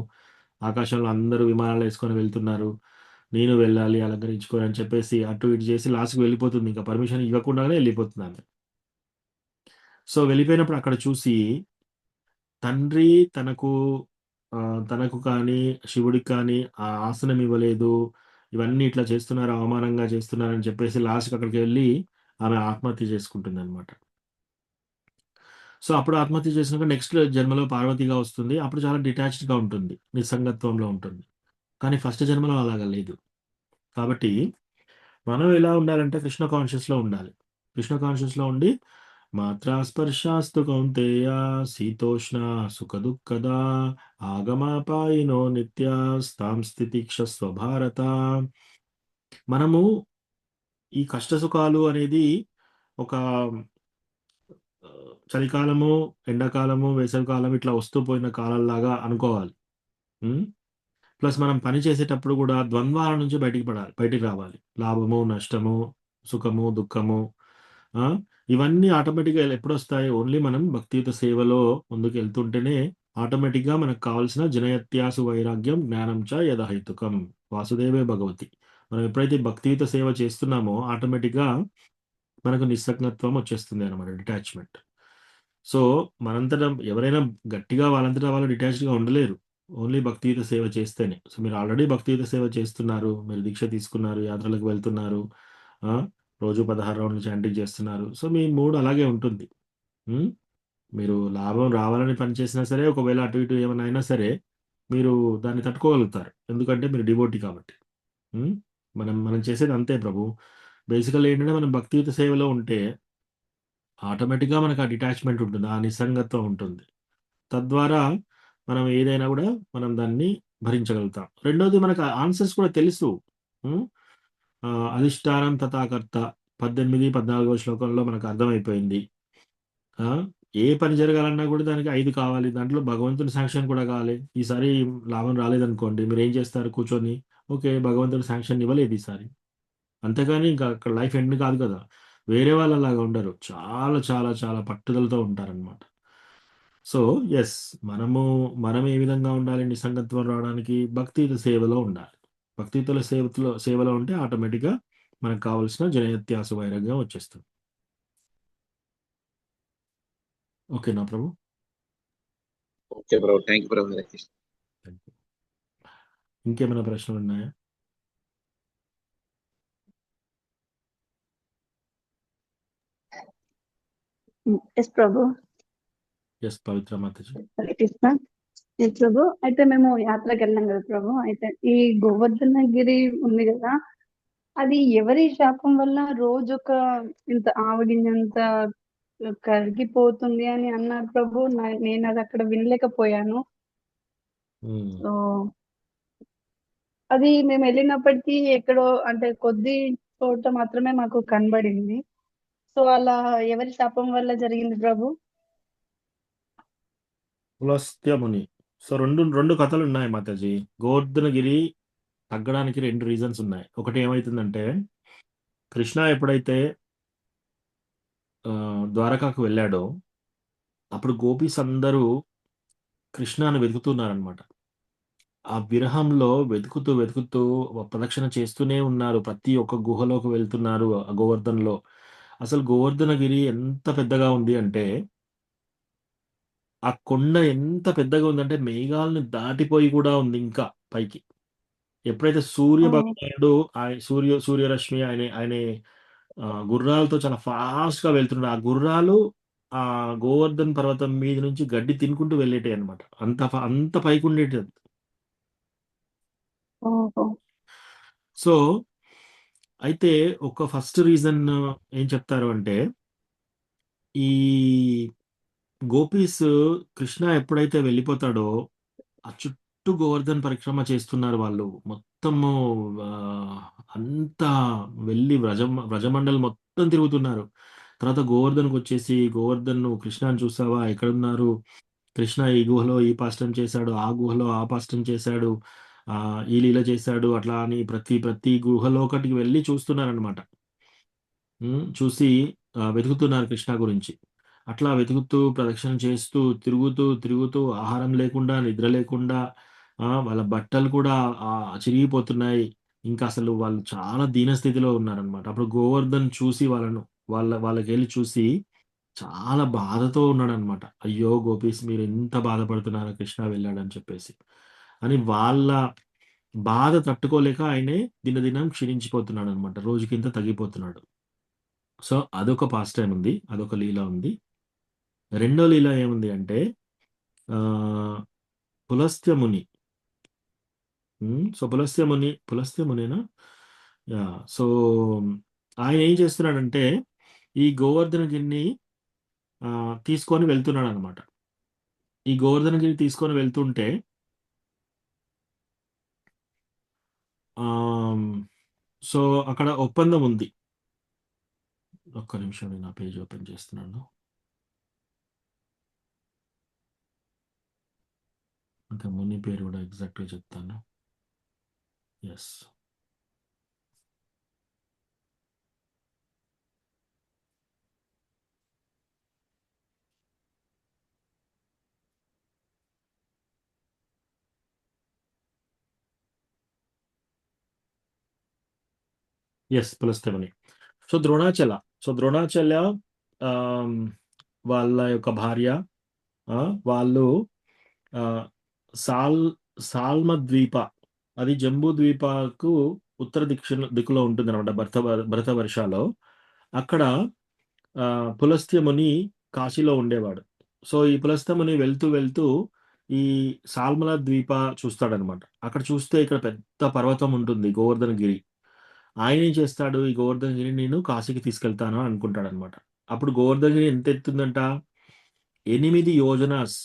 ఆకాశంలో అందరూ విమానాలు వేసుకొని వెళ్తున్నారు, నేను వెళ్ళాలి అలంకరించుకొని అని చెప్పేసి అటు ఇటు చేసి లాస్ట్కి వెళ్ళిపోతుంది, ఇంకా పర్మిషన్ ఇవ్వకుండానే వెళ్ళిపోతుంది ఆమె. సో వెళ్ళిపోయినప్పుడు అక్కడ చూసి తండ్రి తనకు కానీ శివుడికి కానీ ఆ ఆసనం ఇవ్వలేదు, ఇవన్నీ ఇట్లా చేస్తున్నారు, అవమానంగా చేస్తున్నారు అని చెప్పేసి లాస్ట్కి అక్కడికి వెళ్ళి ఆమె ఆత్మహత్య చేసుకుంటుంది అనమాట. సో అప్పుడు ఆత్మహత్య చేసినాక నెక్స్ట్ జన్మలో పార్వతిగా వస్తుంది. అప్పుడు చాలా డిటాచ్డ్గా ఉంటుంది, నిస్సంగత్వంలో ఉంటుంది. కానీ ఫస్ట్ జన్మలో అలాగా లేదు. కాబట్టి మనం ఎలా ఉండాలంటే కృష్ణ కాన్షియస్లో ఉండాలి. కృష్ణ కాన్షియస్లో ఉండి మాత్రా స్పర్శాస్తు కౌంతేయ శీతోష్ణ సుఖ దుఃఖదా ఆగమాపాయినో నిత్య స్థాం స్థితిక్షస్వ భారత. మనము ఈ కష్ట సుఖాలు అనేది ఒక చలికాలము, ఎండాకాలము, వేసవికాలం ఇట్లా వస్తూ పోయిన కాలంలాగా అనుకోవాలి. ప్లస్ మనం పని చేసేటప్పుడు కూడా ద్వంద్వాల నుంచి బయటికి రావాలి. లాభము, నష్టము, సుఖము, దుఃఖము, ఇవన్నీ ఆటోమేటిక్గా ఎప్పుడు వస్తాయి, ఓన్లీ మనం భక్తియుత సేవలో ముందుకు వెళ్తుంటేనే ఆటోమేటిక్గా మనకు కావాల్సిన జనయత్యాసు వైరాగ్యం జ్ఞానం చ యథహైతుకం వాసుదేవే భగవతి. మనం ఎప్పుడైతే భక్తియుత సేవ చేస్తున్నామో ఆటోమేటిక్గా మనకు నిస్సంగత్వం వచ్చేస్తుంది అనమాట, డిటాచ్మెంట్. సో మనంతటా ఎవరైనా గట్టిగా వాళ్ళంతటా వాళ్ళు డిటాచ్డ్గా ఉండలేరు, ఓన్లీ భక్తియుత సేవ చేస్తేనే. సో మీరు ఆల్రెడీ భక్తియుత సేవ చేస్తున్నారు, మీరు దీక్ష తీసుకున్నారు, యాత్రలకు వెళ్తున్నారు, రోజు 16 రౌండ్లు చాంటింగ్ చేస్తున్నారు. సో మీ మూడ్ అలాగే ఉంటుంది. మీరు లాభం రావాలని పని చేసినా సరే, ఒకవేళ అటు ఇటు ఏమైనా అయినా సరే మీరు దాన్ని తట్టుకోగలుగుతారు, ఎందుకంటే మీరు డివోటీ కాబట్టి. మనం చేసేది అంతే ప్రభు. బేసికల్ ఏంటంటే మనం భక్తియుత సేవలో ఉంటే ఆటోమేటిక్గా మనకు ఆ డిటాచ్మెంట్ ఉంటుంది, ఆ నిస్సంగత్వం ఉంటుంది. తద్వారా మనం ఏదైనా కూడా మనం దాన్ని భరించగలుగుతాం. రెండోది మనకు ఆన్సర్స్ కూడా తెలుసు. అధిష్టానం తథాకర్త 18-14 శ్లోకంలో మనకు అర్థమైపోయింది. ఏ పని జరగాలన్నా కూడా దానికి 5 కావాలి, దాంట్లో భగవంతుని శాంక్షన్ కూడా కావాలి. ఈసారి లాభం రాలేదనుకోండి, మీరు ఏం చేస్తారు, కూర్చొని ఓకే భగవంతుని శాంక్షన్ ఇవ్వలేదు ఈసారి, అంతేగాని ఇంకా అక్కడ లైఫ్ ఎండ్ కాదు కదా. వేరే వాళ్ళలాగా ఉండరు, చాలా చాలా చాలా పట్టుదలతో ఉంటారనమాట. సో ఎస్, మనం ఏ విధంగా ఉండాలి నిస్సంగత్వం రావడానికి, భక్తియుత సేవలో ఉండాలి. భక్తియుత సేవలో ఉంటే ఆటోమేటిక్గా మనకు కావాల్సిన జనయత్యాస వైరాగ్యం వచ్చేస్తుంది. ఓకేనా Prabhu? Okay bro, thank you bro. Hare Krishna. ఇంకేమైనా ప్రశ్నలు ఉన్నాయా? Yes Prabhu. Yes Pavitra Mataji. Hare Krishna. Yes Prabhu, అయితే మేము యాత్రకు వెళ్ళాం కదా ప్రభు. అయితే ఈ గోవర్ధనగిరి ఉంది కదా, అది ఎవరి శాపం వల్ల రోజు ఒక ఇంత ఆవగింజంత కరిగిపోతుంది అని అన్నారు ప్రభు. నేను అది అక్కడ వినలేకపోయాను. సో అది మేము వెళ్ళినప్పటికీ ఎక్కడో అంటే కొద్ది చోట మాత్రమే మాకు కనబడింది. సో అలా ఎవరి శాపం వల్ల జరిగింది ప్రభు? పులస్త్యముని. సో రెండు కథలు ఉన్నాయి మాతాజీ. గోవర్ధనగిరి తగ్గడానికి 2 రీజన్స్ ఉన్నాయి. ఒకటి ఏమవుతుందంటే, కృష్ణ ఎప్పుడైతే ద్వారకాకు వెళ్ళాడో అప్పుడు గోపీస్ అందరూ కృష్ణను వెతుకుతున్నారనమాట. ఆ విరహంలో వెతుకుతూ ప్రదక్షిణ చేస్తూనే ఉన్నారు, ప్రతి ఒక్క గుహలోకి వెళ్తున్నారు ఆ గోవర్ధన్లో. అసలు గోవర్ధనగిరి ఎంత పెద్దగా ఉంది అంటే, ఆ కొండ ఎంత పెద్దగా ఉందంటే మేఘాలను దాటిపోయి కూడా ఉంది ఇంకా పైకి. ఎప్పుడైతే సూర్య భగవానుడు సూర్యరశ్మి ఆయన గుర్రాలతో చాలా ఫాస్ట్ గా వెళ్తున్నాడు, ఆ గుర్రాలు ఆ గోవర్ధన్ పర్వతం మీద నుంచి గడ్డి తినుకుంటూ వెళ్ళేటాయి అనమాట. అంత పైకి ఉండేది. సో అయితే ఒక ఫస్ట్ రీజన్ ఏం చెప్తారు అంటే, ఈ గోపీస్ కృష్ణ ఎప్పుడైతే వెళ్ళిపోతాడో ఆ చుట్టూ గోవర్ధన్ పరిక్రమ చేస్తున్నారు వాళ్ళు మొత్తము. అంతా వెళ్ళి వ్రజమండలి మొత్తం తిరుగుతున్నారు. తర్వాత గోవర్ధన్కి వచ్చేసి, గోవర్ధన్ నువ్వు కృష్ణని చూసావా, ఎక్కడున్నారు, కృష్ణ ఈ గుహలో ఈ పాస్టం చేశాడు, ఆ గుహలో ఆ పాస్టం చేశాడు, ఈ లీల చేశాడు, అట్లా అని ప్రతి ప్రతి గుహలో ఒకటికి వెళ్ళి చూస్తున్నారనమాట. చూసి వెతుకుతున్నారు కృష్ణ గురించి. అట్లా వెతుకుతూ ప్రదక్షిణ చేస్తూ తిరుగుతూ తిరుగుతూ ఆహారం లేకుండా, నిద్ర లేకుండా, వాళ్ళ బట్టలు కూడా చిరిగిపోతున్నాయి. ఇంకా అసలు వాళ్ళు చాలా దీనస్థితిలో ఉన్నారనమాట. అప్పుడు గోవర్ధన్ చూసి వాళ్ళకెళ్ళి చూసి చాలా బాధతో ఉన్నాడనమాట. అయ్యో గోపీస్, మీరు ఎంత బాధపడుతున్నారో కృష్ణ వెళ్ళాడని చెప్పేసి. అని వాళ్ళ బాధ తట్టుకోలేక ఆయనే దినదినం క్షీణించిపోతున్నాడనమాట. రోజుకింత తగ్గిపోతున్నాడు. సో, అదొక పాస్ టైమ్ ఉంది. అదొక లీల ఉంది. రెండో లీల ఏముంది అంటే ఆహ్, పులస్త్య ముని. సో, పులస్త్య మునేనా? యాహ్! సో, ఆయన ఏం చేస్తున్నాడంటే ఈ గోవర్ధనగిరిని తీసుకొని వెళ్తున్నాడనమాట. ఈ గోవర్ధనగిరి తీసుకొని వెళ్తుంటే సో, అక్కడ ఒప్పందం ఉంది. ఒక్క నిమిషం, నేను ఆ పేజ్ ఓపెన్ చేస్తున్నాను. అంటే ముని పేరు కూడా ఎగ్జాక్ట్‌గా చెప్తాను. యెస్. పులస్త్య ముని. సో, ద్రోణాచల ఆహ్, వాళ్ళ యొక్క భార్య, వాళ్ళు ఆహ్, సాల్ సాల్మ ద్వీప, అది జంబూ ద్వీపకు ఉత్తర దిక్కులో ఉంటుందన్నమాట. భరతవర్షలో. అక్కడ పులస్త్య ముని కాశీలో ఉండేవాడు. సో, ఈ పులస్త్య ముని వెళ్తూ వెళ్తూ ఈ సాల్మల ద్వీప చూస్తాడనమాట. అక్కడ చూస్తే ఇక్కడ పెద్ద పర్వతం ఉంటుంది, గోవర్ధనగిరి. ఆయన ఏం చేస్తాడు, ఈ గోవర్ధనగిరిని నేను కాశీకి తీసుకెళ్తాను అనుకుంటాడనమాట. అప్పుడు గోవర్ధనగిరి ఎంత ఎత్తుందంట, 8 యోజనాస్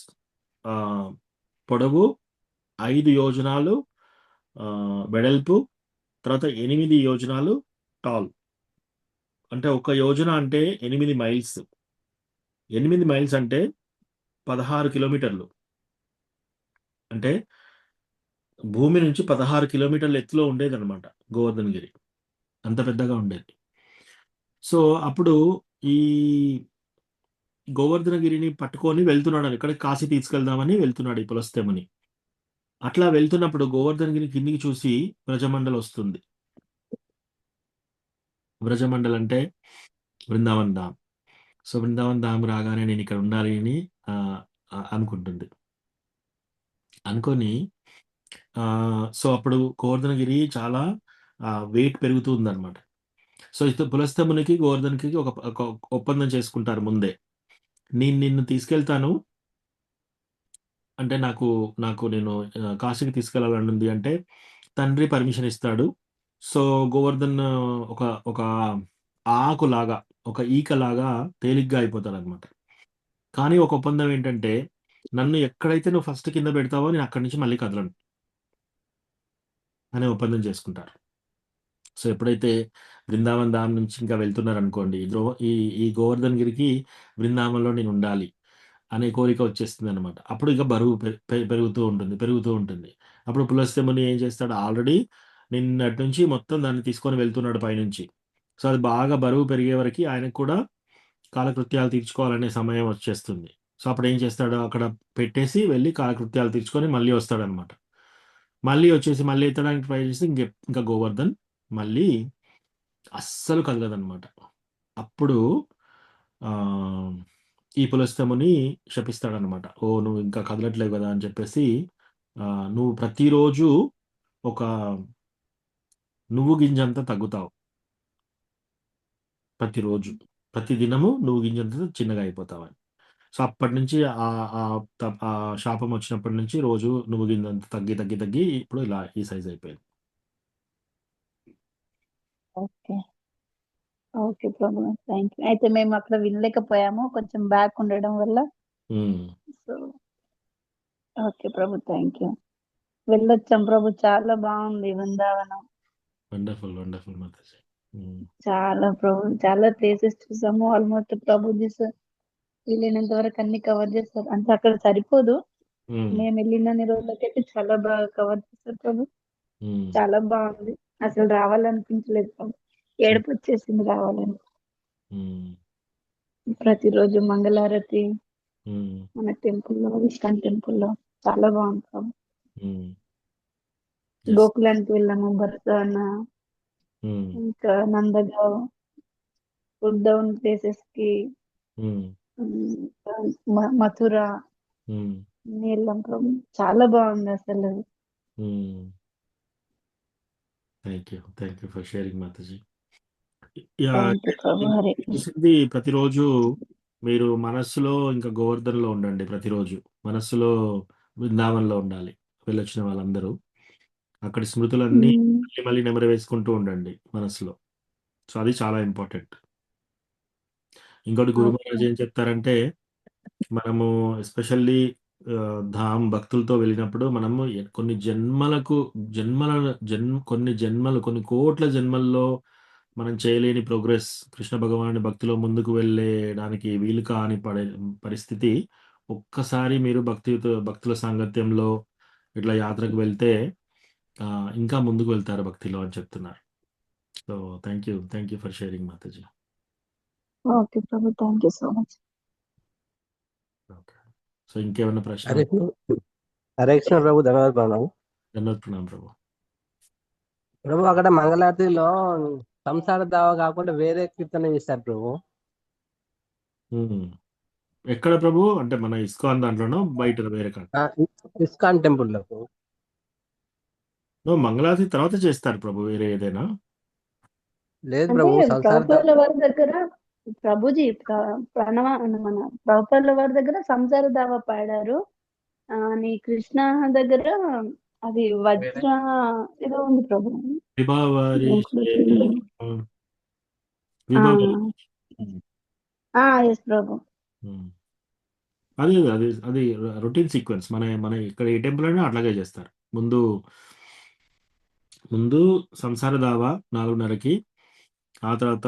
పొడవు, 5 యోజనాలు వెడల్పు, తర్వాత 8 యోజనాలు టాల్. అంటే ఒక యోజన అంటే 8 మైల్స్. 8 మైల్స్ అంటే 16 కిలోమీటర్లు. అంటే భూమి నుంచి 16 కిలోమీటర్ల ఎత్తులో ఉండేదనమాట గోవర్ధనగిరి. అంత పెద్దగా ఉండేది. సో, అప్పుడు ఈ గోవర్ధనగిరిని పట్టుకొని వెళ్తున్నాడు. ఇక్కడ కాశీ తీసుకెళ్దామని వెళ్తున్నాడు ఈ పులస్త్య ముని. అట్లా వెళ్తున్నప్పుడు గోవర్ధనగిరి కిందికి చూసి బ్రజమండల్ వస్తుంది. బ్రజమండల్ అంటే బృందావన్ ధామ్. సో, బృందావన్ ధామ్ రాగానే నేను ఇక్కడ ఉండాలి అని అనుకుంటుంది. అనుకోని సో, అప్పుడు గోవర్ధనగిరి చాలా వెయిట్ పెరుగుతూ ఉందన్నమాట. సో, పులస్త్య మునికి గోవర్ధన్‌కి ఒక ఒప్పందం చేసుకుంటారు ముందే. నేను నిన్ను తీసుకెళ్తాను. అంటే నేను కాశీకి తీసుకెళ్ళాలని ఉంది అంటే తండ్రి పర్మిషన్ ఇస్తాడు. సో, గోవర్ధన్ ఒక ఒక ఆకులాగా, ఒక ఈకలాగా తేలిగ్గా అయిపోతాడనమాట. కానీ ఒక ఒప్పందం ఏంటంటే, నన్ను ఎక్కడైతే నువ్వు ఫస్ట్ కింద పెడతావో నేను అక్కడి నుంచి మళ్ళీ కదలను అనే ఒప్పందం చేసుకుంటారు. సో, ఎప్పుడైతే బృందావన్ ధామ్ నుంచి ఇంకా వెళ్తున్నారనుకోండి, ఈ ఈ గోవర్ధనగిరికి బృందావనంలో నేను ఉండాలి అనే కోరిక వచ్చేస్తుందనమాట. అప్పుడు ఇక బరువు పెరుగుతూ ఉంటుంది. అప్పుడు పులస్త్య ముని ఏం చేస్తాడు, ఆల్రెడీ నిన్నటి నుంచి మొత్తం దాన్ని తీసుకొని వెళ్తున్నాడు పైనుంచి. సో, అది బాగా బరువు పెరిగే వరకి ఆయనకు కూడా కాలకృత్యాలు తీర్చుకోవాలనే సమయం వచ్చేస్తుంది. సో, అప్పుడు ఏం చేస్తాడు, అక్కడ పెట్టేసి వెళ్ళి కాలకృత్యాలు తీర్చుకొని మళ్ళీ వస్తాడనమాట. మళ్ళీ వచ్చేసి మళ్ళీ ఎత్తడానికి ట్రై చేస్తే ఇంకా గోవర్ధన్ మళ్ళీ అస్సలు కదలదనమాట. అప్పుడు ఈ పులస్త్య ముని శపిస్తాడనమాట. ఓహ్! నువ్వు ఇంకా కదలట్లేవు కదా అని చెప్పేసి, నువ్వు ప్రతిరోజు ఒక నువ్వు గింజంత తగ్గుతావు. ప్రతిరోజు, ప్రతి దినము నువ్వు గింజంత చిన్నగా అయిపోతావని. సో, అప్పటినుంచి ఆ శాపం వచ్చినప్పటి నుంచి రోజు నువ్వు గింజంత తగ్గి ఇప్పుడు ఇలా ఈ సైజ్ అయిపోయింది. ఓకే. ఓకే ప్రభు. థాంక్యూ. అయితే మేము అక్కడ వినలేకపోయాము. కొంచెం బ్యాక్ ఉండడం వల్ల. సో, ఓకే ప్రభు. థాంక్యూ. వెళ్ళొచ్చాం ప్రభు. చాలా బాగుంది బృందావనం. వండర్‌ఫుల్ మాతాజీ. ఉమ్, చాలా ప్రభు చాలా ప్లేసెస్ చూసాము. ఆల్మోస్ట్ ప్రభుజీ సార్ వీలైనంత వరకు అన్ని కవర్ చేస్తారు. అంటే అక్కడ సరిపోదు. ఉమ్, మేము వెళ్ళిన రోజులకైతే చాలా బాగా కవర్ చేస్తారు ప్రభు. ఉమ్, చాలా బాగుంది. అసలు రావాలనిపించలేదు ప్రభు. ఏడుపు వచ్చేసింది రావాలని. ఉమ్, ప్రతిరోజు మంగళారతి ఉమ్, మన టెంపుల్లో, ఇస్కాన్ టెంపుల్లో చాలా బాగుంది ప్రభు. ఉమ్, yes, గోకులానికి వెళ్ళాము, బర్సాన, ఉమ్, ఇంకా నందగావ్, ఉద్దవన్ ప్లేసెస్ కి, ఉమ్, మథుర ఉమ్, అన్ని వెళ్ళాం ప్రభు. చాలా బాగుంది అసలు. Um. Thank you for sharing Mataji. Thank you Prabhu. Hare Krishna. చేసింది ప్రతిరోజు మీరు మనస్సులో ఇంకా గోవర్ధన్లో ఉండండి. ప్రతిరోజు మనస్సులో బృందావన్లో ఉండాలి. వెళ్ళొచ్చిన వాళ్ళందరూ అక్కడి స్మృతులన్నీ ఉమ్, మళ్ళీ మళ్ళీ నెమరు వేసుకుంటూ ఉండండి మనసులో. సో అది చాలా ఇంపార్టెంట్. ఇంకోటి గురు ఓకే. మహారాజ్ ఏం చెప్తారంటే, మనము ఎస్పెషల్లీ ధామ్ భక్తులతో వెళ్ళినప్పుడు మనము కొన్ని జన్మలకు కొన్ని జన్మలు, కొన్ని కోట్ల జన్మల్లో మనం చేయలేని ప్రోగ్రెస్, కృష్ణ భగవానుడి భక్తిలో ముందుకు వెళ్ళడానికి వీలు కాని పరిస్థితి ఒక్కసారి మీరు భక్తుల సాంగత్యంలో ఇట్లా యాత్రకు వెళ్తే ఇంకా ముందుకు వెళ్తారు భక్తిలో అని చెప్తున్నారు. So thank you for sharing Mataji. Okay Prabhu. Thank you so much. Okay. So ఇంకేమైనా ప్రశ్న? హరే కృష్ణ ప్రభు. ధన్యవాదాలు ప్రణామం. ధన్యవాదాలు ప్రణామం ప్రభు. ప్రభు అక్కడ మంగళారతిలో సంసార దావ కాకుండా వేరే కీర్తన చేస్తారు ప్రభు. ఎక్కడ ప్రభు? అంటే మన ఇస్కాన్ దాంట్లోనో బయట వేరే కాదు? ఇస్కాన్ టెంపుల్లో మంగళారతి తర్వాత చేస్తారు ప్రభు వేరే ఏదైనా? లేదు అంటే ప్రభు. సంసార ప్రభుపాదుల వారి దగ్గర ప్రభుజీ మన ప్రభుపాదుల వారి దగ్గర సంసార దావ పాడారు. నీ కృష్ణ దగ్గర అది వజ్ర ఏదో ఉంది ప్రభు. విభావారి ఎస్ ప్రభు. అది అది అది రొటీన్ సీక్వెన్స్. మన ఇక్కడ ఏ టెంపుల్ అయినా అట్లాగే చేస్తారు. ముందు సంసార దావా 4:30కి, ఆ తర్వాత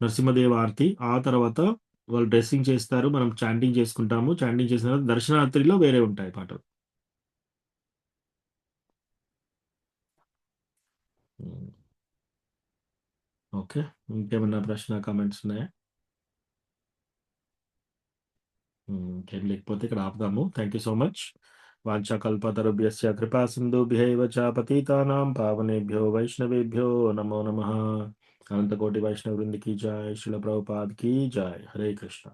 నరసింహదేవ ఆరతి, ఆ తర్వాత వాళ్ళు డ్రెస్సింగ్ చేస్తారు, మనం చాంటింగ్ చేసుకుంటాము. చాంటింగ్ చేసిన తర్వాత దర్శనార్థిలో వేరే ఉంటాయి పాటలు. ఓకే. ఇంకేమైనా ప్రశ్న, కామెంట్స్ ఉన్నాయా? ఇంకేం లేకపోతే ఇక్కడ ఆపుదాము. Thank you so much. వాంఛాకల్పతరుభ్యశ్చ కృపా సింధుభ్యైవ చ పతితానాం పావనేభ్యో వైష్ణవేభ్యో నమో నమః. అనంతకోటి వైష్ణవ వృంద की जय. श्रील प्रभुपाद की जय. हरे कृष्ण.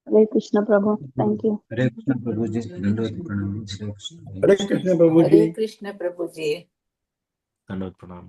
హరే కృష్ణ ప్రభు. Thank you. हरे कृष्ण प्रभु जी, दंडवत प्रणाम। हरे कृष्ण हरे कृष्ण प्रभु जी। हरे कृष्ण प्रभु जी। దండవత్ ప్రణామం.